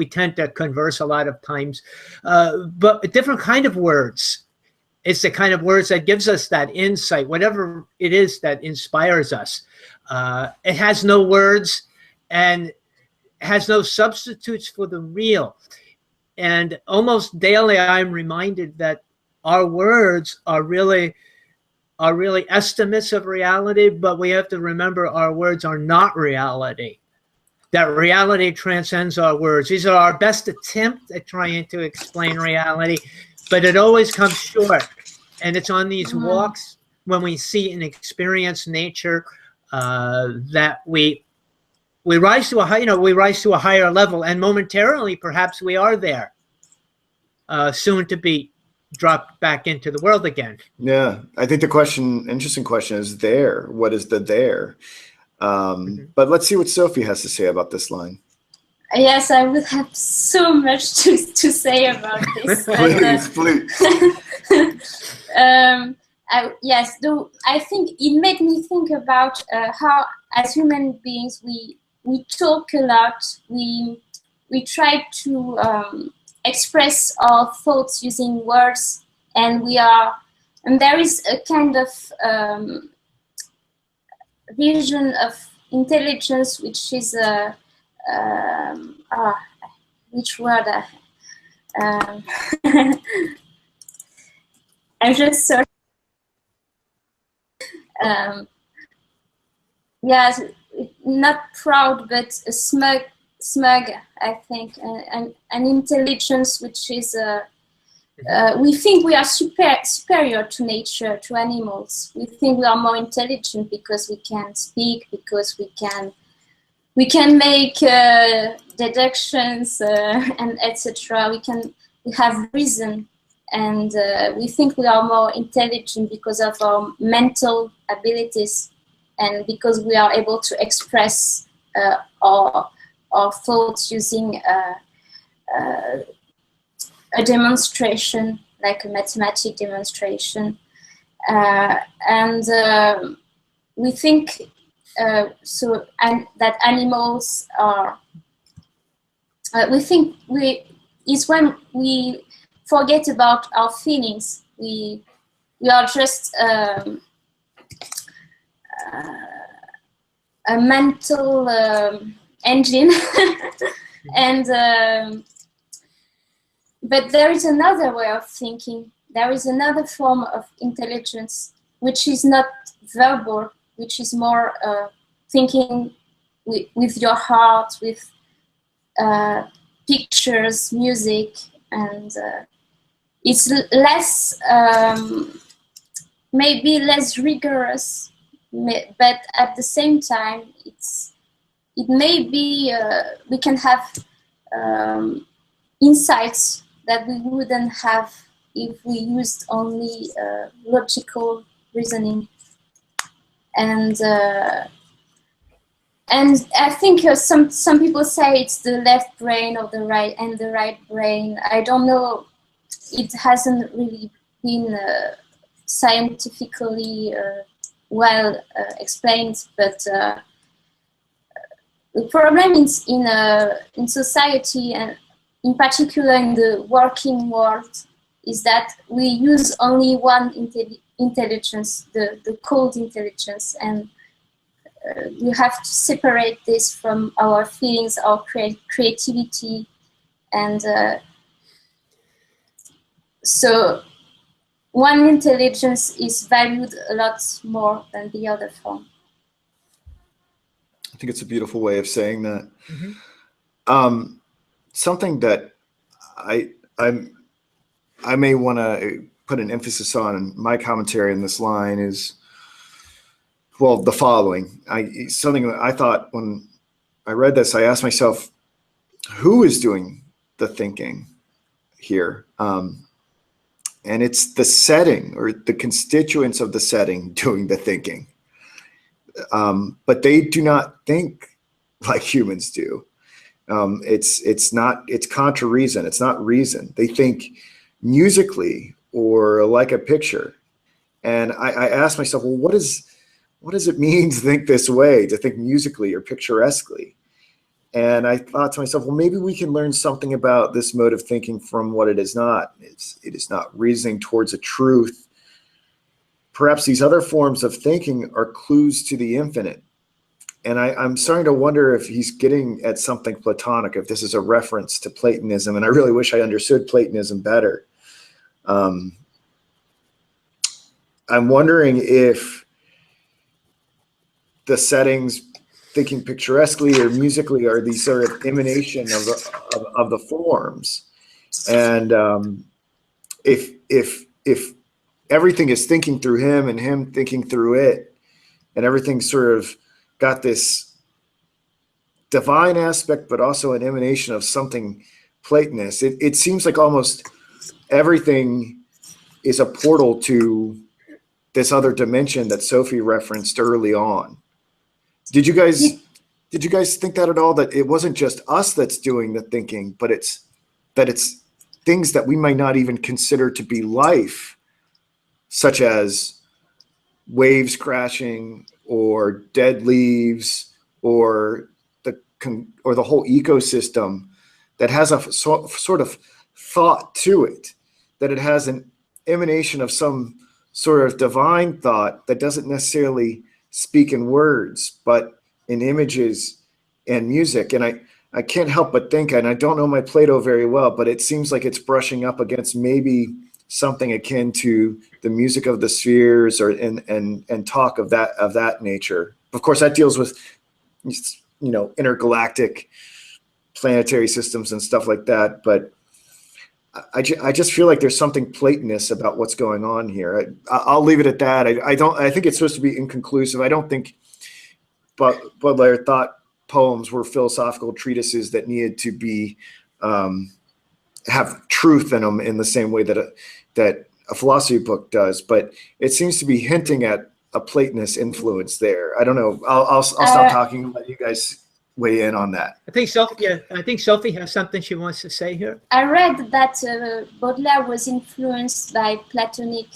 tend to converse a lot of times, but a different kind of words. It's the kind of words that gives us that insight, whatever it is that inspires us. It has no words and has no substitutes for the real. And almost daily, I'm reminded that our words are really estimates of reality, but we have to remember our words are not reality. That reality transcends our words. These are our best attempt at trying to explain reality, but it always comes short. And it's on these walks, when we see and experience nature, that we rise to a higher level, and momentarily, perhaps we are there, soon to be dropped back into the world again. Yeah, I think the interesting question is there. What is the there? But let's see what Sophie has to say about this line. Yes, I would have so much to say about this. Please. Yes, though I think it made me think about how, as human beings, we talk a lot. We try to express our thoughts using words, and there is a kind of vision of intelligence which is which word? I'm just sorry. Yes, not proud, but smug. I think, and an intelligence which is. We think we are superior to nature, to animals. We think we are more intelligent because we can speak, because we can make deductions and etc. We have reason, and we think we are more intelligent because of our mental abilities, and because we are able to express our thoughts using a demonstration, like a mathematic demonstration, and we think that animals are. We think is when we forget about our feelings. We are just a mental engine, and. But there is another way of thinking. There is another form of intelligence, which is not verbal, which is more thinking with your heart, with pictures, music, and it's less, maybe less rigorous, but at the same time, it may be, we can have insights that we wouldn't have if we used only logical reasoning. And I think some people say it's the left brain or the right brain. I don't know. It hasn't really been scientifically well explained, but the problem is in society, and in particular in the working world, is that we use only one intelligence, the cold intelligence, and we have to separate this from our feelings, our creativity, and so one intelligence is valued a lot more than the other form. I think it's a beautiful way of saying that. Mm-hmm. Something that I may want to put an emphasis on in my commentary in this line is, well, the following. Something that I thought when I read this, I asked myself, who is doing the thinking here? And it's the setting, or the constituents of the setting doing the thinking. But they do not think like humans do. It's contra reason. It's not reason. They think musically or like a picture. And I asked myself, well, what does it mean to think this way, to think musically or picturesquely? And I thought to myself, well, maybe we can learn something about this mode of thinking from what it is not. It is not reasoning towards a truth. Perhaps these other forms of thinking are clues to the infinite. And I'm starting to wonder if he's getting at something Platonic, if this is a reference to Platonism. And I really wish I understood Platonism better. I'm wondering if the settings, thinking picturesquely or musically, are these sort of emanation of the forms. And if everything is thinking through him and him thinking through it, and everything sort of got this divine aspect, but also an emanation of something Platonist. It seems like almost everything is a portal to this other dimension that Sophie referenced early on. Did you guys think that at all? That it wasn't just us that's doing the thinking, but it's things that we might not even consider to be life, such as waves crashing or dead leaves or the whole ecosystem that has a sort of thought to it, that it has an emanation of some sort of divine thought that doesn't necessarily speak in words, but in images and music. And I can't help but think, and I don't know my Plato very well, but it seems like it's brushing up against maybe something akin to the music of the spheres or and talk of that nature. Of course, that deals with, intergalactic planetary systems and stuff like that. But I just feel like there's something Platonist about what's going on here. I'll leave it at that. I think it's supposed to be inconclusive. I don't think Baudelaire thought poems were philosophical treatises that needed to be have truth in them in the same way that a philosophy book does. But it seems to be hinting at a Platonist influence there. I don't know. I'll stop talking and let you guys weigh in on that. I think Sophie has something she wants to say here. I read that Baudelaire was influenced by Platonic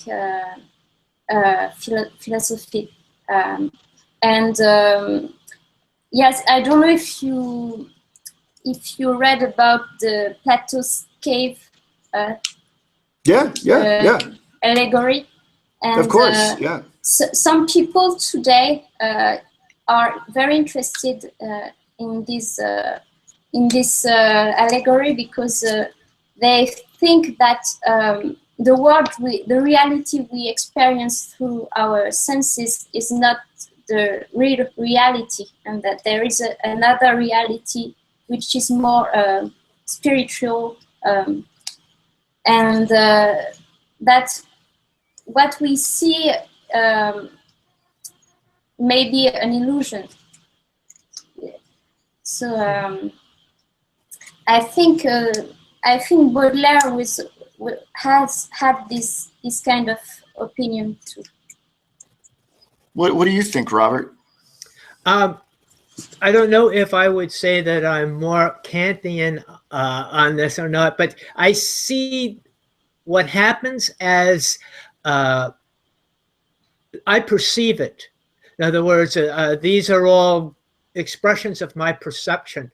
philosophy, yes, I don't know if you read about the Plato's cave. Allegory. And, of course, yeah. Some people today are very interested in this allegory because they think that the reality we experience through our senses is not the real reality, and that there is another reality which is more spiritual, and that what we see may be an illusion. So I think Baudelaire has had this kind of opinion too. What do you think, Robert? I don't know if I would say that I'm more Kantian on this or not, but I see what happens as I perceive it. In other words, these are all expressions of my perception.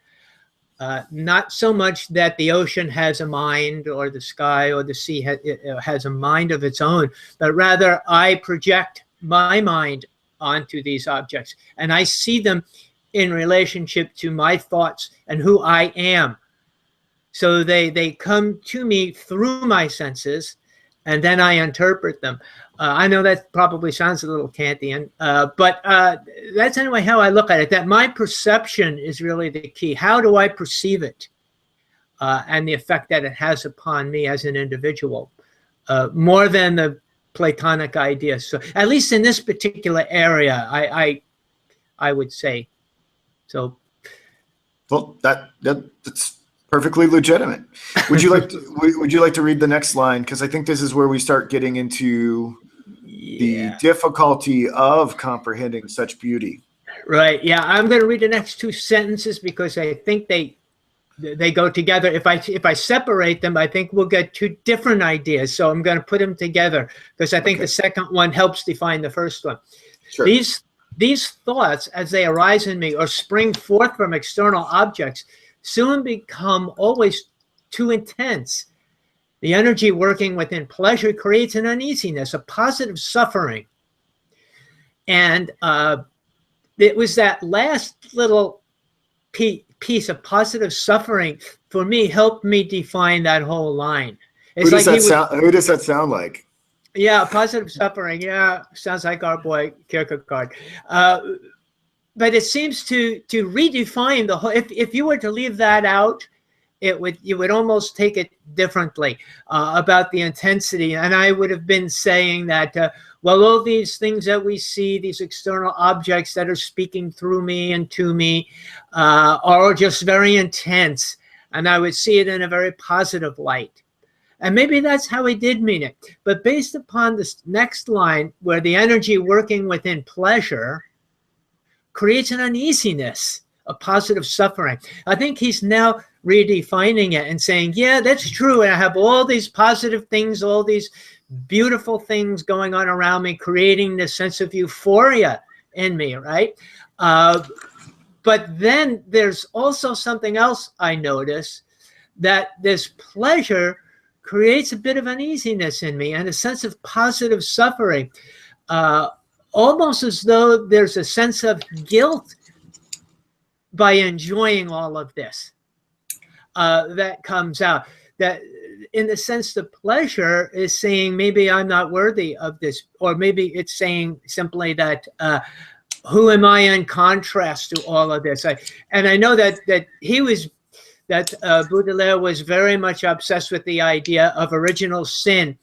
Not so much that the ocean has a mind or the sky or the sea has a mind of its own, but rather I project my mind onto these objects and I see them in relationship to my thoughts and who I am. So they come to me through my senses and then I interpret them. I know that probably sounds a little Kantian, but that's anyway how I look at it, that my perception is really the key. How do I perceive it? And the effect that it has upon me as an individual, more than the Platonic ideas. So at least in this particular area, I would say. So. Well, that's perfectly legitimate. Would you like to read the next line? Because I think this is where we start getting into the difficulty of comprehending such beauty. Right. Yeah, I'm going to read the next two sentences because I think they go together. If I separate them, I think we'll get two different ideas. So I'm going to put them together because I think the second one helps define the first one. Sure. These thoughts, as they arise in me or spring forth from external objects, soon become always too intense. The energy working within pleasure creates an uneasiness, a positive suffering. And it was that last little piece of positive suffering for me helped me define that whole line. Who does that sound like? Yeah, positive suffering. Yeah, sounds like our boy Kierkegaard. But it seems to redefine the whole. If you were to leave that out, you would almost take it differently about the intensity. And I would have been saying that, well, all these things that we see, these external objects that are speaking through me and to me, are just very intense. And I would see it in a very positive light. And maybe that's how he did mean it. But based upon this next line, where the energy working within pleasure creates an uneasiness, a positive suffering. I think he's now redefining it and saying, yeah, that's true. And I have all these positive things, all these beautiful things going on around me, creating this sense of euphoria in me, right? But then there's also something else I notice, that this pleasure creates a bit of uneasiness in me and a sense of positive suffering, almost as though there's a sense of guilt by enjoying all of this that comes out. That in the sense the pleasure is saying maybe I'm not worthy of this, or maybe it's saying simply that who am I in contrast to all of this? And I know that Baudelaire was very much obsessed with the idea of original sin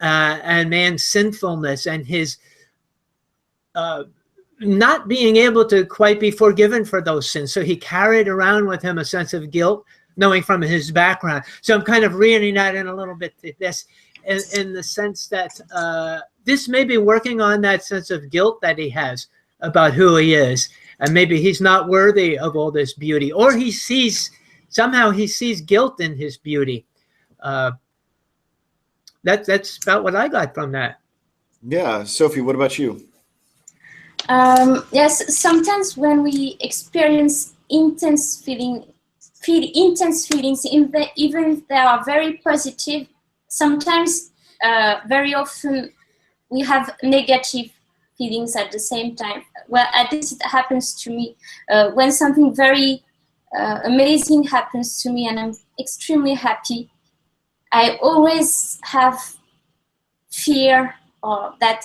and man's sinfulness and his not being able to quite be forgiven for those sins. So he carried around with him a sense of guilt, knowing from his background. So I'm kind of reading that in a little bit to this, in the sense that this may be working on that sense of guilt that he has about who he is, and maybe he's not worthy of all this beauty, or somehow he sees guilt in his beauty. That's about what I got from that. Yeah, Sophie, what about you? Yes, sometimes when we experience intense feelings, even if they are very positive, sometimes, very often, we have negative feelings at the same time. Well, at least it happens to me. When something very amazing happens to me and I'm extremely happy, I always have fear or that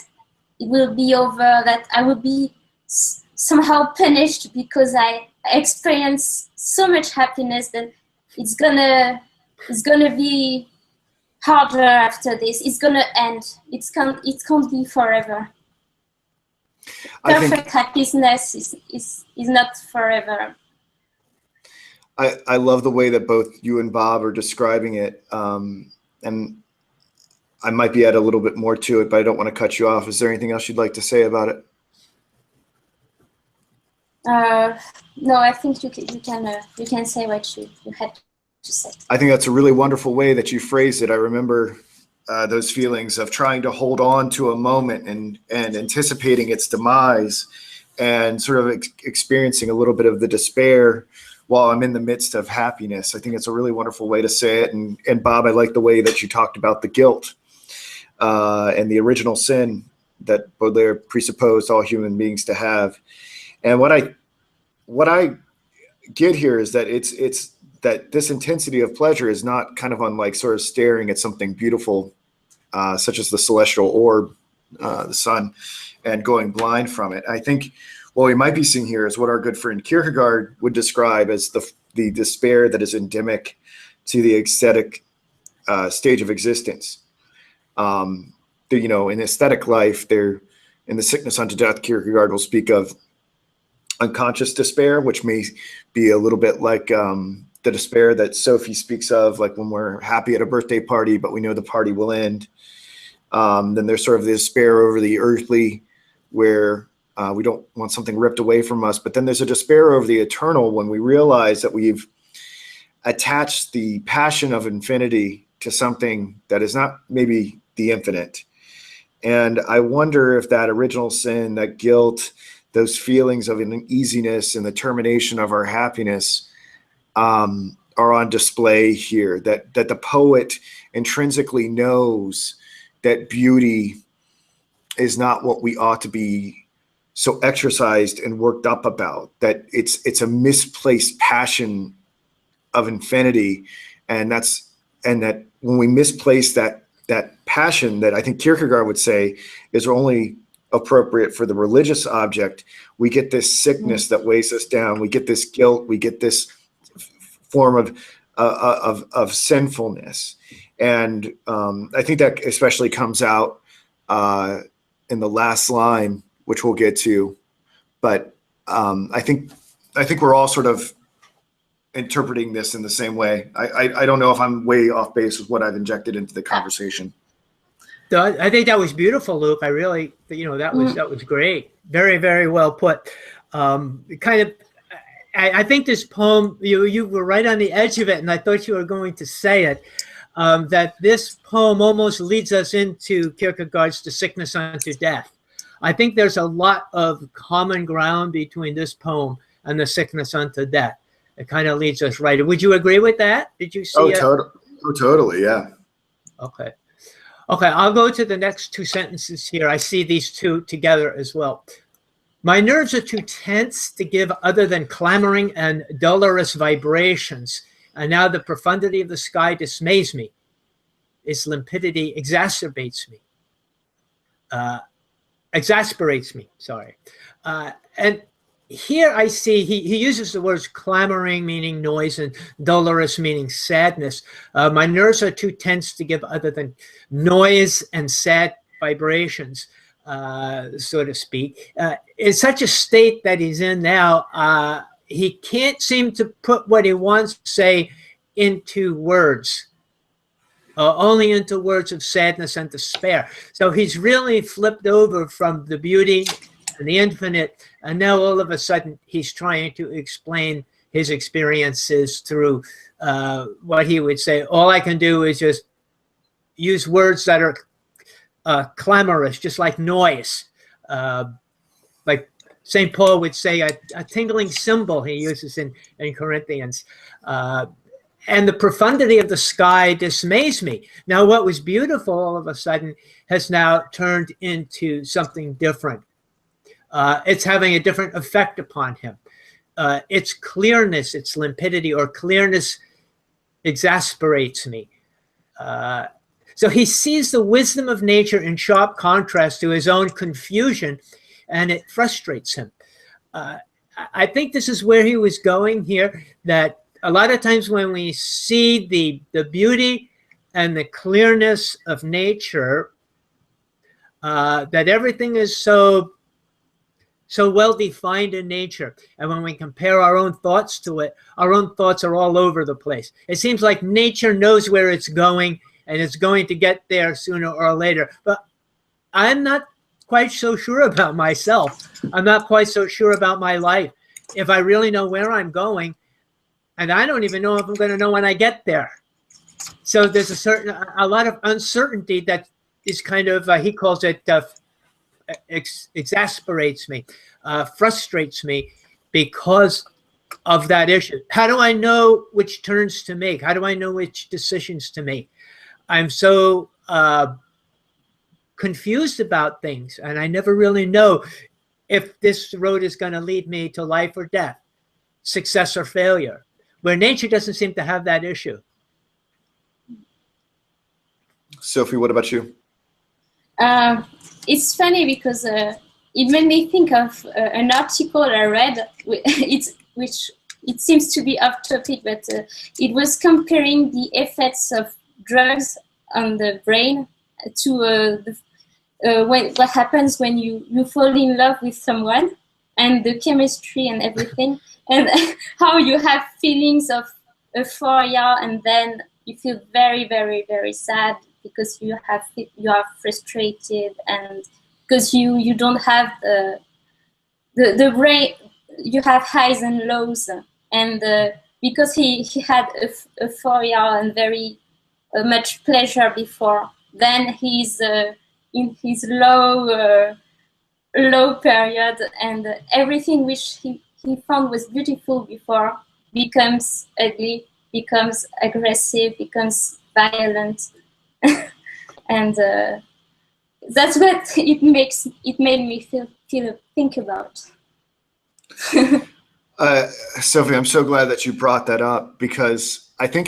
it will be over, that I will be somehow punished because I experience so much happiness that it's gonna be harder after this. It's gonna end. It can't be forever. Perfect happiness is not forever. I love the way that both you and Bob are describing it, and I might be add a little bit more to it, but I don't want to cut you off. Is there anything else you'd like to say about it? No, I think you can say what you had to say. I think that's a really wonderful way that you phrased it. I remember those feelings of trying to hold on to a moment and anticipating its demise, and sort of experiencing a little bit of the despair while I'm in the midst of happiness. I think it's a really wonderful way to say it. And Bob, I like the way that you talked about the guilt and the original sin that Baudelaire presupposed all human beings to have. And what I get here is that it's that this intensity of pleasure is not kind of unlike sort of staring at something beautiful, such as the celestial orb, the sun, and going blind from it. I think what we might be seeing here is what our good friend Kierkegaard would describe as the despair that is endemic to the aesthetic stage of existence. In aesthetic life, in The Sickness Unto Death, Kierkegaard will speak of unconscious despair, which may be a little bit like the despair that Sophie speaks of, like when we're happy at a birthday party, but we know the party will end. Then there's sort of the despair over the earthly, where we don't want something ripped away from us. But then there's a despair over the eternal, when we realize that we've attached the passion of infinity to something that is not maybe the infinite. And I wonder if that original sin, that guilt, those feelings of uneasiness and the termination of our happiness are on display here, that the poet intrinsically knows that beauty is not what we ought to be so exercised and worked up about, that it's a misplaced passion of infinity. And that when we misplace that passion, that I think Kierkegaard would say is only appropriate for the religious object, we get this sickness that weighs us down. We get this guilt. We get this form of sinfulness. And I think that especially comes out in the last line, which we'll get to. But I think we're all sort of interpreting this in the same way. I don't know if I'm way off base with what I've injected into the conversation. I think that was beautiful, Luke. I really, that was great. Very, very well put. kind of, I think this poem, you were right on the edge of it, and I thought you were going to say it, that this poem almost leads us into Kierkegaard's The Sickness Unto Death. I think there's a lot of common ground between this poem and The Sickness Unto Death. It kind of leads us right. Would you agree with that? Did you see it? Totally, yeah. Okay. Okay, I'll go to the next two sentences here. I see these two together as well. My nerves are too tense to give other than clamoring and dolorous vibrations, and now the profundity of the sky dismays me. Its limpidity exacerbates me. Exasperates me, sorry. And here I see he uses the words clamoring, meaning noise, and dolorous, meaning sadness. My nerves are too tense to give other than noise and sad vibrations, so to speak. In such a state that he's in now, he can't seem to put what he wants to say into words, only into words of sadness and despair. So he's really flipped over from the beauty and the infinite, and now all of a sudden he's trying to explain his experiences through what he would say, all I can do is just use words that are clamorous, just like noise. Like St. Paul would say, a tingling cymbal he uses in Corinthians. And the profundity of the sky dismays me. Now, what was beautiful all of a sudden has now turned into something different. It's having a different effect upon him. Its clearness, its limpidity or clearness exasperates me. So he sees the wisdom of nature in sharp contrast to his own confusion, and it frustrates him. I think this is where he was going here, that a lot of times when we see the beauty and the clearness of nature, that everything is so well defined in nature. And when we compare our own thoughts to it, our own thoughts are all over the place. It seems like nature knows where it's going, and it's going to get there sooner or later. But I'm not quite so sure about myself. I'm not quite so sure about my life. If I really know where I'm going, and I don't even know if I'm going to know when I get there. So there's a lot of uncertainty that is kind of, he calls it, exasperates me, frustrates me because of that issue. How do I know which turns to make? How do I know which decisions to make? I'm so confused about things, and I never really know if this road is going to lead me to life or death, success or failure, where nature doesn't seem to have that issue. Sophie, what about you? It's funny because it made me think of an article I read, which it seems to be off topic, but it was comparing the effects of drugs on the brain to what happens when you fall in love with someone, and the chemistry and everything, and how you have feelings of euphoria, and then you feel very, very, very sad because you are frustrated, and because you don't have the brain, you have highs and lows, and because he had euphoria and very much pleasure before, then he's in his low period, and everything which he found was beautiful before becomes ugly, becomes aggressive, becomes violent. And that's what it made me think about. Sophie, I'm so glad that you brought that up, because I think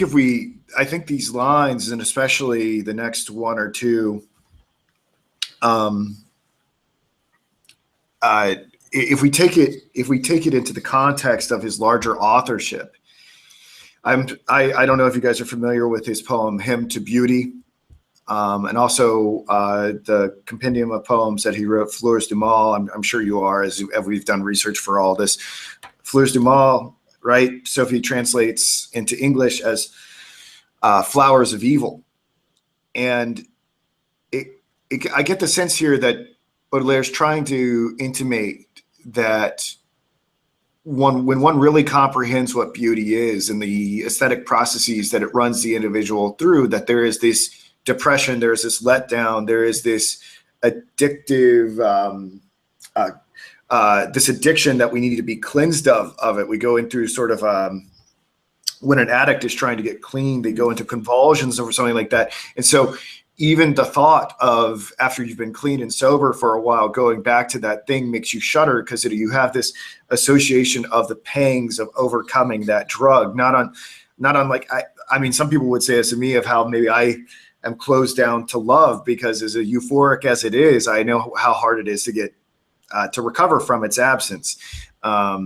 these lines, and especially the next one or two, if we take it into the context of his larger authorship, I don't know if you guys are familiar with his poem "Hymn to Beauty," and also the compendium of poems that he wrote, "Fleurs du Mal." I'm sure you are, as we've done research for all this. "Fleurs du Mal," right? Sophie translates into English as "flowers of evil," and I get the sense here that Baudelaire's trying to intimate that when one really comprehends what beauty is and the aesthetic processes that it runs the individual through, that there is this depression, there's this letdown, there is this addictive, this addiction that we need to be cleansed of it. We go in through sort of, when an addict is trying to get clean, they go into convulsions or something like that. And so even the thought of, after you've been clean and sober for a while, going back to that thing makes you shudder, because you have this association of the pangs of overcoming that drug. Not unlike, I mean, some people would say this to me, of how maybe I am closed down to love, because as euphoric as it is, I know how hard it is to get to recover from its absence. I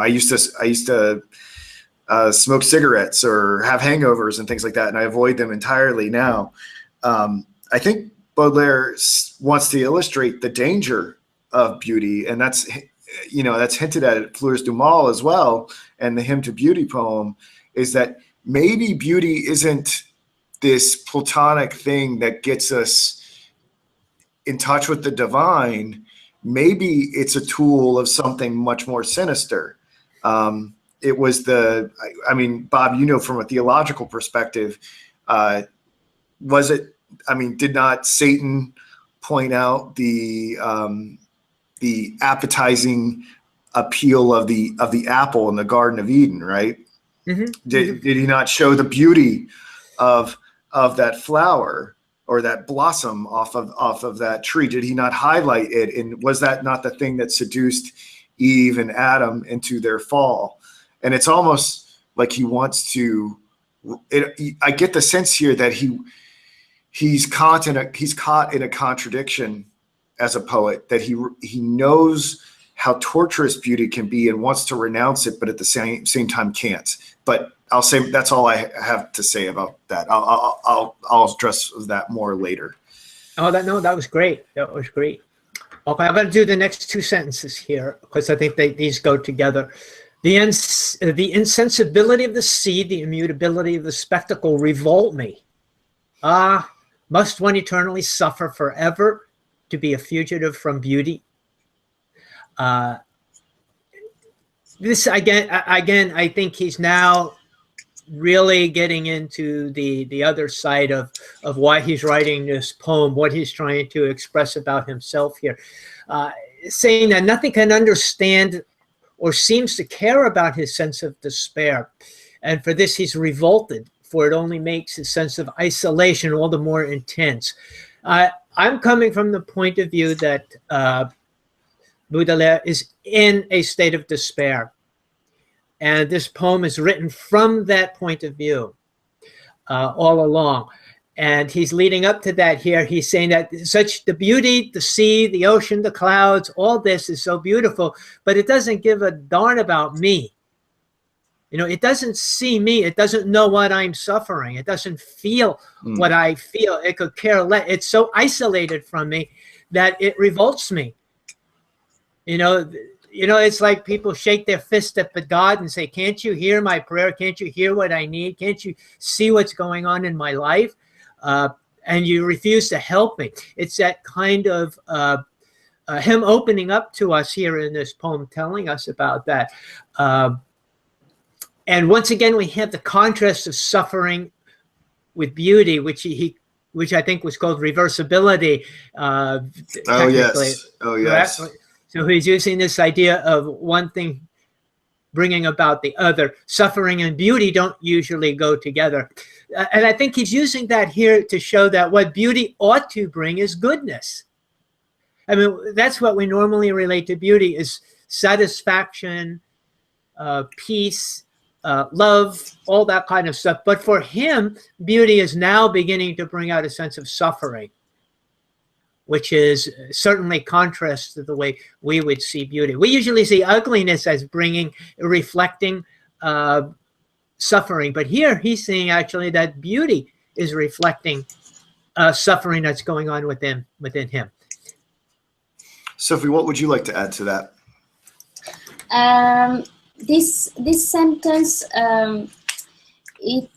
used to smoke cigarettes or have hangovers and things like that, and I avoid them entirely now. I think Baudelaire wants to illustrate the danger of beauty, and that's hinted at at Fleurs du Mal as well, and the Hymn to Beauty poem, is that maybe beauty isn't this platonic thing that gets us in touch with the divine. Maybe it's a tool of something much more sinister. It was I mean, Bob, from a theological perspective, was it, did not Satan point out the appetizing appeal of the apple in the Garden of Eden, right? Mm-hmm. Did he not show the beauty of that flower or that blossom off of that tree? Did he not highlight it? And was that not the thing that seduced Eve and Adam into their fall? And it's almost like he wants to. I get the sense here that he's caught in a contradiction as a poet, that he knows how torturous beauty can be and wants to renounce it, but at the same time can't. But I'll say that's all I have to say about that. I'll address that more later. That was great. That was great. Okay, I'm going to do the next two sentences here, because I think these go together. The insensibility of the sea, the immutability of the spectacle revolt me. Ah, must one eternally suffer forever to be a fugitive from beauty? This again, I think he's now really getting into the other side of why he's writing this poem, what he's trying to express about himself here, saying that nothing can understand or seems to care about his sense of despair. And for this, he's revolted, for it only makes his sense of isolation all the more intense. I'm coming from the point of view that Baudelaire is in a state of despair. And this poem is written from that point of view all along. And he's leading up to that here. He's saying that the beauty, the sea, the ocean, the clouds, all this is so beautiful, but it doesn't give a darn about me. It doesn't see me. It doesn't know what I'm suffering. It doesn't feel what I feel. It could care less. It's so isolated from me that it revolts me. It's like people shake their fist at the God and say, can't you hear my prayer? Can't you hear what I need? Can't you see what's going on in my life? And you refuse to help me. It's that kind of him opening up to us here in this poem, telling us about that. And once again, we have the contrast of suffering with beauty, which I think was called reversibility. Oh yes. Correct? So he's using this idea of one thing bringing about the other. Suffering and beauty don't usually go together. And I think he's using that here to show that what beauty ought to bring is goodness. That's what we normally relate to beauty, is satisfaction, peace, love, all that kind of stuff. But for him, beauty is now beginning to bring out a sense of suffering, which is certainly contrast to the way we would see beauty. We usually see ugliness as reflecting suffering, but here he's saying actually that beauty is reflecting suffering that's going on within him. Sophie, what would you like to add to that? This sentence, it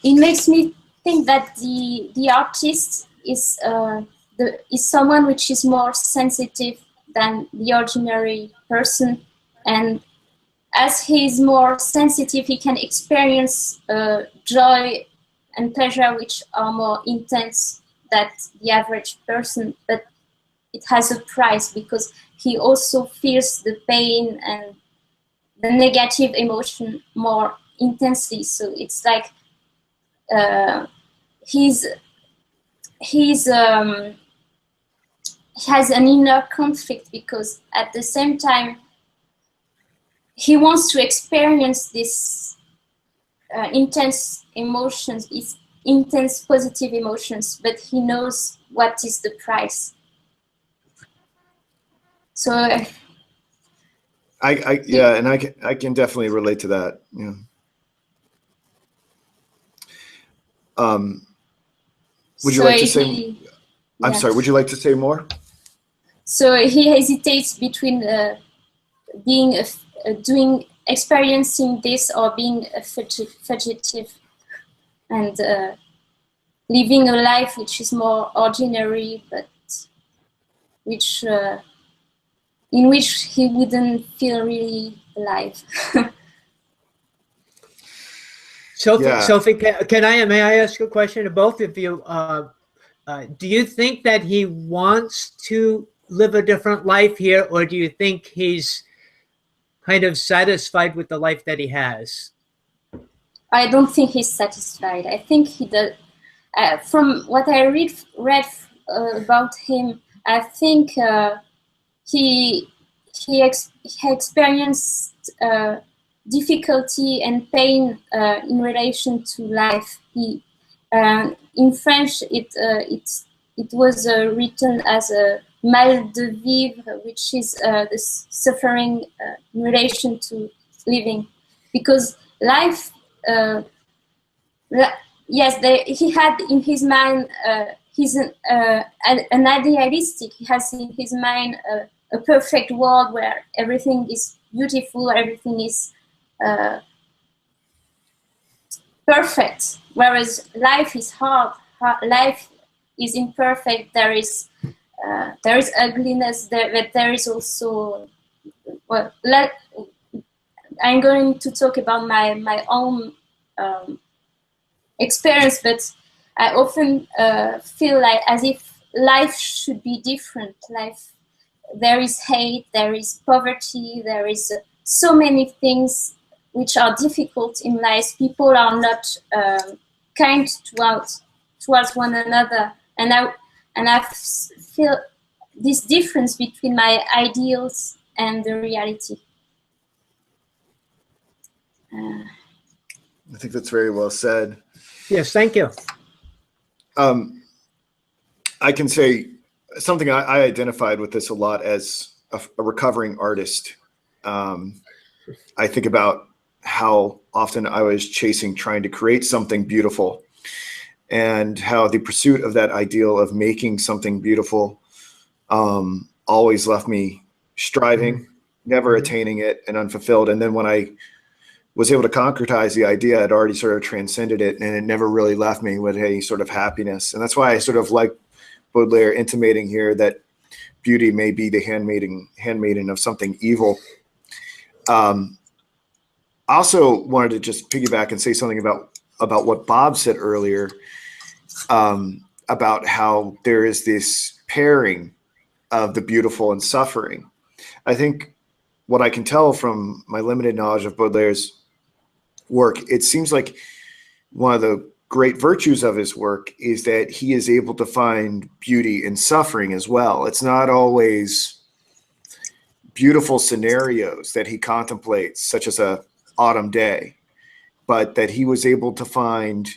makes me think that the artist is the is someone which is more sensitive than the ordinary person, and as he is more sensitive, he can experience joy and pleasure which are more intense than the average person, but it has a price because he also feels the pain and the negative emotion more intensely. So it's like he has an inner conflict, because at the same time he wants to experience this intense emotions, these intense positive emotions, but he knows what is the price. So yeah, and I can definitely relate to that. Yeah. Would you like to say? I'm sorry. Would you like to say more? So he hesitates between being experiencing this or being a fugitive, and living a life which is more ordinary, but which in which he wouldn't feel really alive. Sophie, Yeah. Sophie, may I ask a question to both of you? Do you think that he wants to live a different life here, or do you think he's kind of satisfied with the life that he has? I don't think he's satisfied. I think he does. From what I read about him, I think he experienced difficulty and pain in relation to life. In French, it was written as a mal de vivre, which is the suffering in relation to living, because life. Yes, he had in his mind an idealistic. He has in his mind a perfect world where everything is beautiful, everything is perfect. Whereas life is hard. Life is imperfect. There is ugliness. But there is also, well, I'm going to talk about my own experience, but I often feel like as if life should be different. There is hate, there is poverty, there is so many things which are difficult in life. People are not kind towards one another, and I feel this difference between my ideals and the reality. I think that's very well said. Yes, thank you. I can say something I identified with this a lot as a recovering artist. I think about how often I was trying to create something beautiful, and how the pursuit of that ideal of making something beautiful always left me striving, never attaining it, and unfulfilled. And then when I was able to concretize the idea, I'd already sort of transcended it, and it never really left me with any sort of happiness. And that's why I sort of like Baudelaire intimating here that beauty may be the handmaiden of something evil. I also wanted to just piggyback and say something about what Bob said earlier, about how there is this pairing of the beautiful and suffering. I think what I can tell from my limited knowledge of Baudelaire's work, it seems like one of the great virtues of his work is that he is able to find beauty in suffering as well. It's not always beautiful scenarios that he contemplates, such as a autumn day, but that he was able to find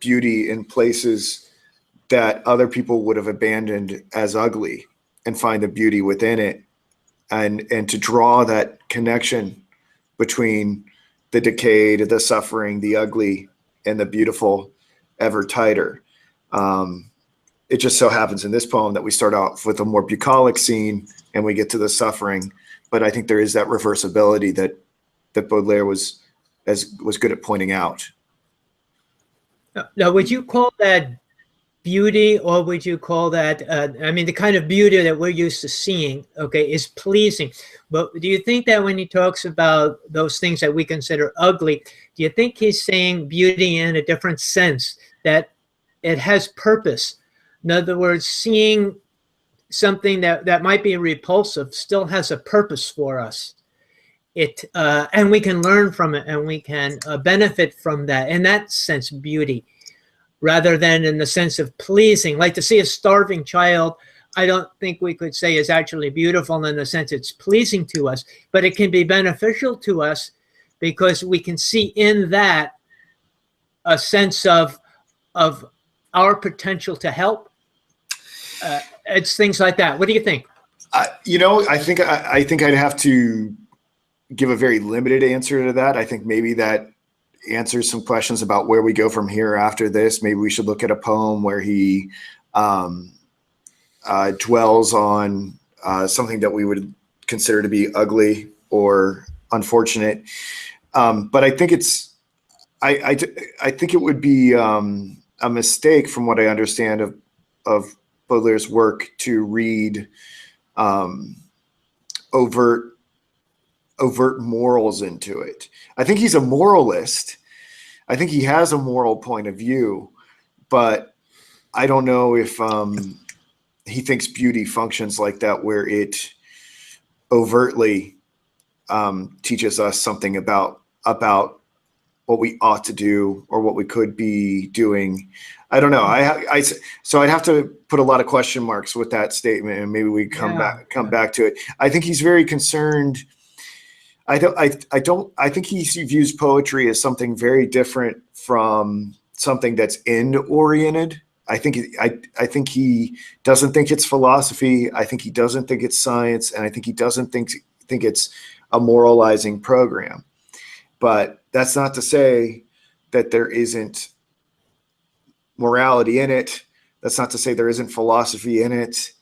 beauty in places that other people would have abandoned as ugly, and find the beauty within it, and to draw that connection between the decayed, the suffering, the ugly, and the beautiful ever tighter. It just so happens in this poem that we start off with a more bucolic scene and we get to the suffering, but I think there is that reversibility that Baudelaire was good at pointing out. Now, would you call that beauty, or would you call that, I mean, the kind of beauty that we're used to seeing, okay, is pleasing. But do you think that when he talks about those things that we consider ugly, do you think he's saying beauty in a different sense, that it has purpose? In other words, seeing something that might be repulsive still has a purpose for us. And we can learn from it, and we can benefit from that. In that sense, beauty, rather than in the sense of pleasing. Like to see a starving child, I don't think we could say is actually beautiful in the sense it's pleasing to us, but it can be beneficial to us because we can see in that a sense of our potential to help. It's things like that. What do you think? You know, I think I'd have to give a very limited answer to that. I think maybe that answers some questions about where we go from here after this. Maybe we should look at a poem where he dwells on something that we would consider to be ugly or unfortunate. But I think I think it would be a mistake, from what I understand of Baudelaire's work, to read overt morals into it. I think he's a moralist. I think he has a moral point of view, but I don't know if he thinks beauty functions like that, where it overtly teaches us something about what we ought to do or what we could be doing. I don't know. So I'd have to put a lot of question marks with that statement, and maybe we come back to it. I think he's very concerned. I think he views poetry as something very different from something that's end oriented. I think he doesn't think it's philosophy. I think he doesn't think it's science, and I think he doesn't think it's a moralizing program. But that's not to say that there isn't morality in it. That's not to say there isn't philosophy in it.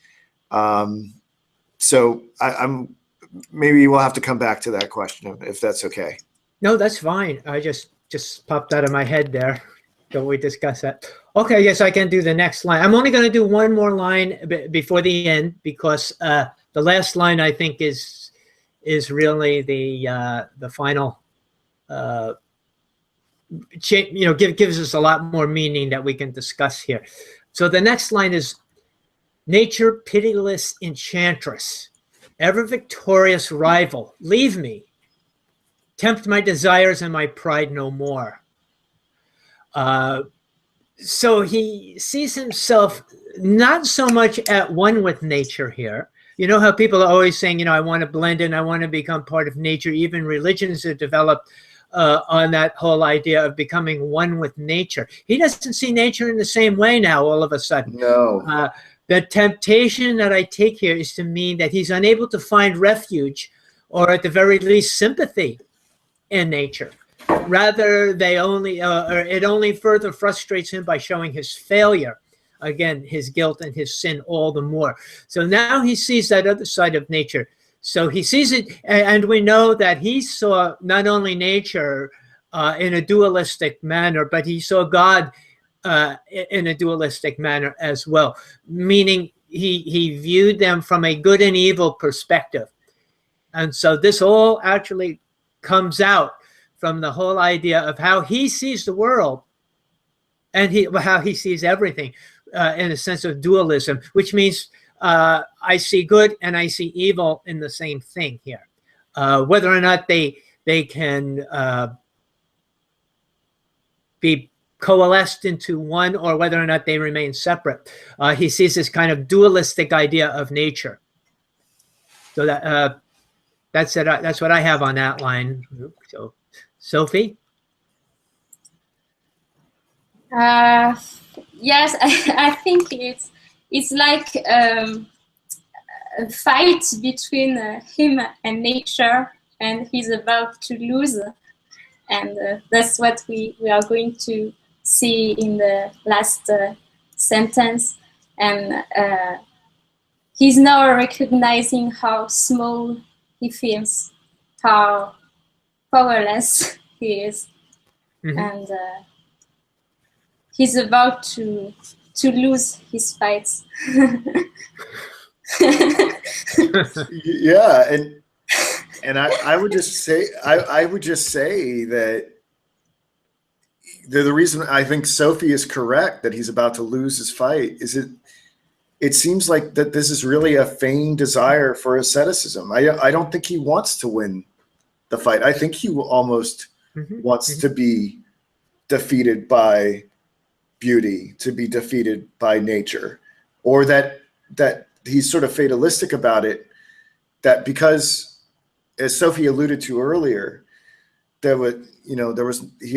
So I'm maybe we'll have to come back to that question if that's okay. No, that's fine. I just popped out of my head there. Don't we discuss that? Okay, yes, I can do the next line. I'm only going to do one more line before the end, because the last line, I think, is really the final. Gives us a lot more meaning that we can discuss here. So the next line is: nature, pitiless enchantress, ever victorious rival, leave me, tempt my desires and my pride no more. So he sees himself not so much at one with nature here. You know how people are always saying, I want to blend in, I want to become part of nature. Even religions are developed on that whole idea of becoming one with nature. He doesn't see nature in the same way now all of a sudden. No. The temptation that I take here is to mean that he's unable to find refuge, or at the very least sympathy, in nature. Rather, it only further frustrates him by showing his failure. Again, his guilt and his sin all the more. So now he sees that other side of nature. So he sees it, and we know that he saw not only nature in a dualistic manner, but he saw God in a dualistic manner as well, meaning he viewed them from a good and evil perspective. And so this all actually comes out from the whole idea of how he sees the world, and how he sees everything in a sense of dualism, which means I see good and I see evil in the same thing here. Whether or not they can be coalesced into one, or whether or not they remain separate. He sees this kind of dualistic idea of nature. So that's it. That's what I have on that line. So, Sophie? Yes, I think it's like a fight between him and nature, and he's about to lose. And that's what we are going to see in the last sentence. And he's now recognizing how small he feels, how powerless he is. Mm-hmm. And he's about to to lose his fights. Yeah, and I would just say that the reason I think Sophie is correct that he's about to lose his fight is it seems like that this is really a feigned desire for asceticism. I don't think he wants to win the fight. I think he almost wants to be defeated by beauty, to be defeated by nature, or that he's sort of fatalistic about it, that because, as Sophie alluded to earlier, he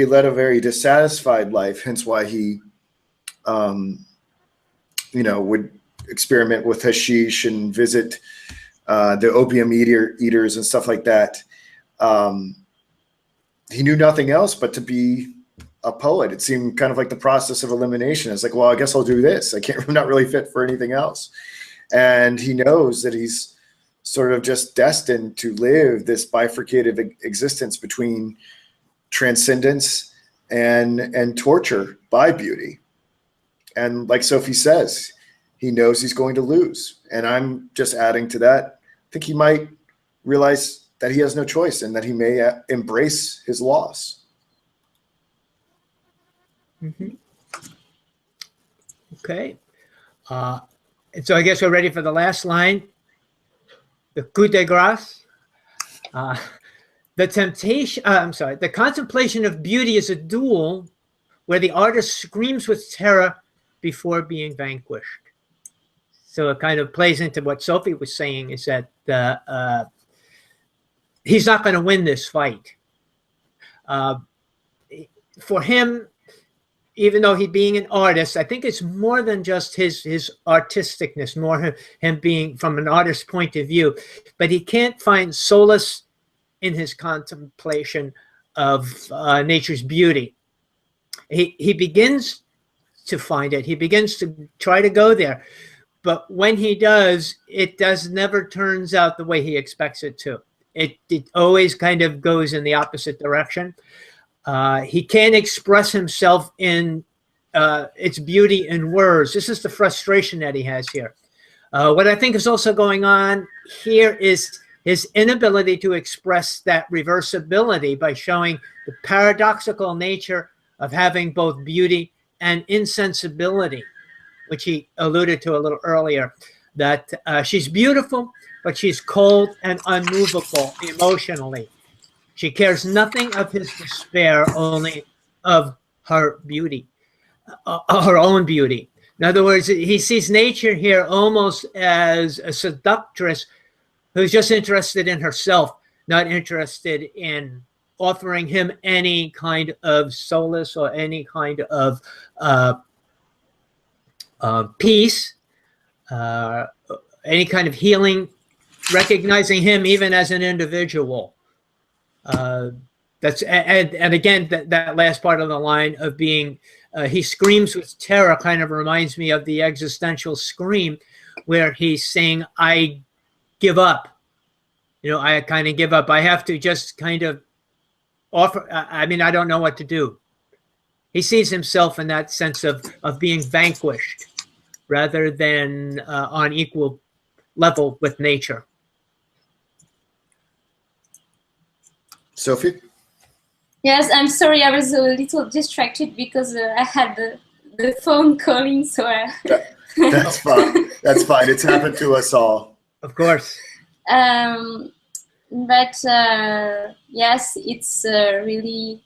led a very dissatisfied life, hence why he would experiment with hashish and visit the opium eaters and stuff like that. He knew nothing else but to be a poet. It seemed kind of like the process of elimination. It's like, well, I guess I'll do this. I'm not really fit for anything else. And he knows that he's sort of just destined to live this bifurcated existence between transcendence and torture by beauty. And like Sophie says, he knows he's going to lose. And I'm just adding to that. I think he might realize that he has no choice and that he may embrace his loss. Okay. And so I guess we're ready for the last line, the coup de grace. The contemplation of beauty is a duel where the artist screams with terror before being vanquished. So it kind of plays into what Sophie was saying, is that he's not going to win this fight. For him, even though he being an artist, I think it's more than just his artisticness, more him being from an artist's point of view. But he can't find solace in his contemplation of nature's beauty. He begins to find it. He begins to try to go there. But when he does, it never turns out the way he expects it to. It always kind of goes in the opposite direction. He can't express himself in its beauty in words. This is the frustration that he has here. What I think is also going on here is his inability to express that reversibility by showing the paradoxical nature of having both beauty and insensibility, which he alluded to a little earlier, that she's beautiful, but she's cold and unmovable emotionally. She cares nothing of his despair, only of her beauty, her own beauty. In other words, he sees nature here almost as a seductress who's just interested in herself, not interested in offering him any kind of solace or any kind of peace, any kind of healing, recognizing him even as an individual. That's and again, that last part of the line of being he screams with terror kind of reminds me of the existential scream, where he's saying, I give up. I kind of give up. I have to just kind of offer. I don't know what to do. He sees himself in that sense of being vanquished rather than on equal level with nature. Sophie? Yes, I'm sorry, I was a little distracted because I had the phone calling, so That's fine. That's fine. It's happened to us all. Of course. But yes, it's really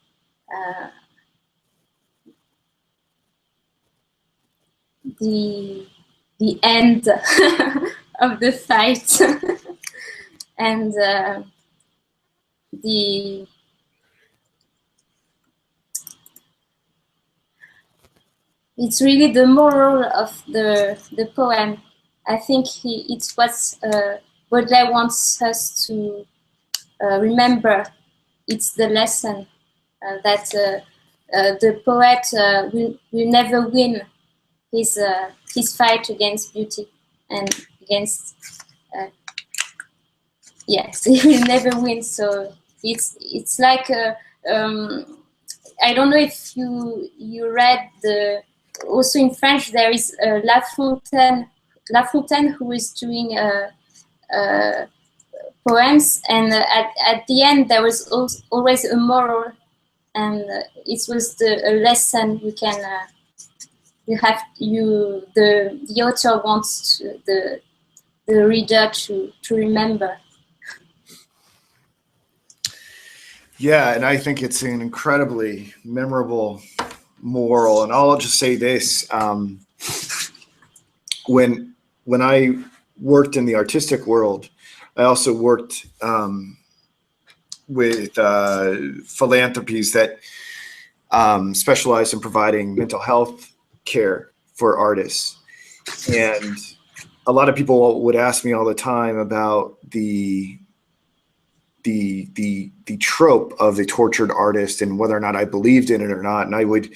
the end of the fight, and it's really the moral of the poem. I think it's what Baudelaire wants us to remember. It's the lesson that the poet will never win his fight against beauty and against yes, he will never win. So it's like I don't know if you read the also in French, there is La Fontaine, who is doing poems, and at the end there was always a moral, and it was a lesson you can the author wants the reader to remember. Yeah, and I think it's an incredibly memorable moral. And I'll just say this: when I worked in the artistic world, I also worked with philanthropies that specialize in providing mental health care for artists. And a lot of people would ask me all the time about the trope of the tortured artist and whether or not I believed in it or not. And I would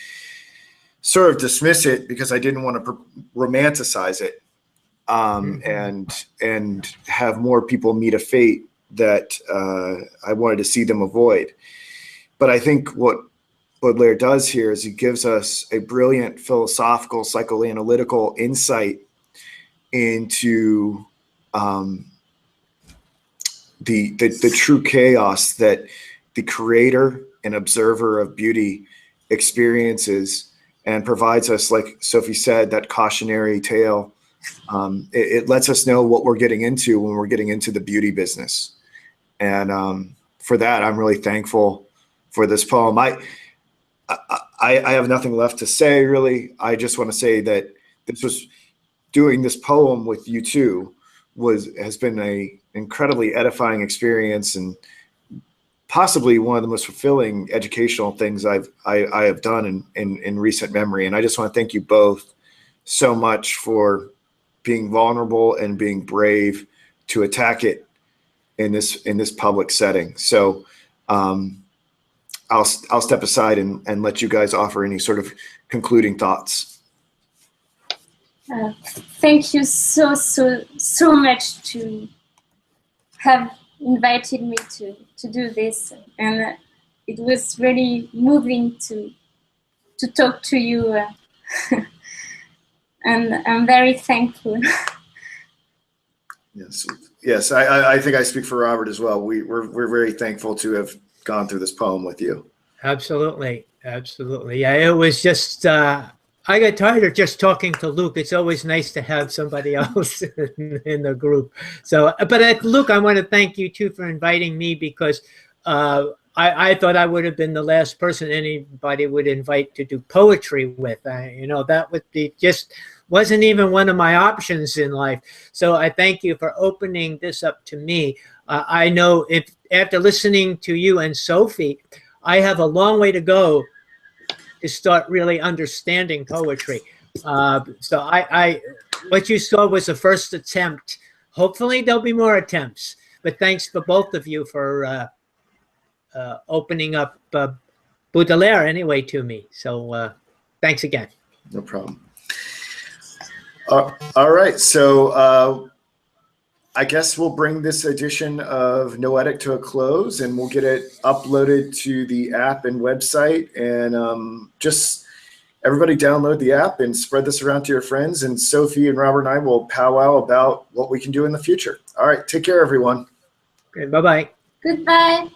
sort of dismiss it because I didn't want to romanticize it, and have more people meet a fate that I wanted to see them avoid. But I think what Baudelaire does here is he gives us a brilliant philosophical, psychoanalytical insight into the true chaos that the creator and observer of beauty experiences, and provides us, like Sophie said, that cautionary tale. It lets us know what we're getting into when we're getting into the beauty business. And for that, I'm really thankful for this poem. I have nothing left to say, really. I just want to say that doing this poem with you two has been a incredibly edifying experience, and possibly one of the most fulfilling educational things I have done in recent memory. And I just want to thank you both so much for being vulnerable and being brave to attack it in this public setting. So I'll step aside and let you guys offer any sort of concluding thoughts. Thank you so much to have invited me to do this, and it was really moving to talk to you, and I'm very thankful. Yes. I think I speak for Robert as well. We're very thankful to have gone through this poem with you. Absolutely. Yeah, it was just I got tired of just talking to Luke. It's always nice to have somebody else in the group. So, but Luke, I want to thank you too for inviting me, because I thought I would have been the last person anybody would invite to do poetry with. That would be wasn't even one of my options in life. So I thank you for opening this up to me. I know if after listening to you and Sophie, I have a long way to go to start really understanding poetry. So what you saw was the first attempt. Hopefully there'll be more attempts, but thanks for both of you for opening up Baudelaire anyway to me. So thanks again. No problem. All right, so I guess we'll bring this edition of Noetic to a close, and we'll get it uploaded to the app and website. And just everybody download the app and spread this around to your friends. And Sophie and Robert and I will powwow about what we can do in the future. All right, take care, everyone. Okay, bye-bye. Goodbye.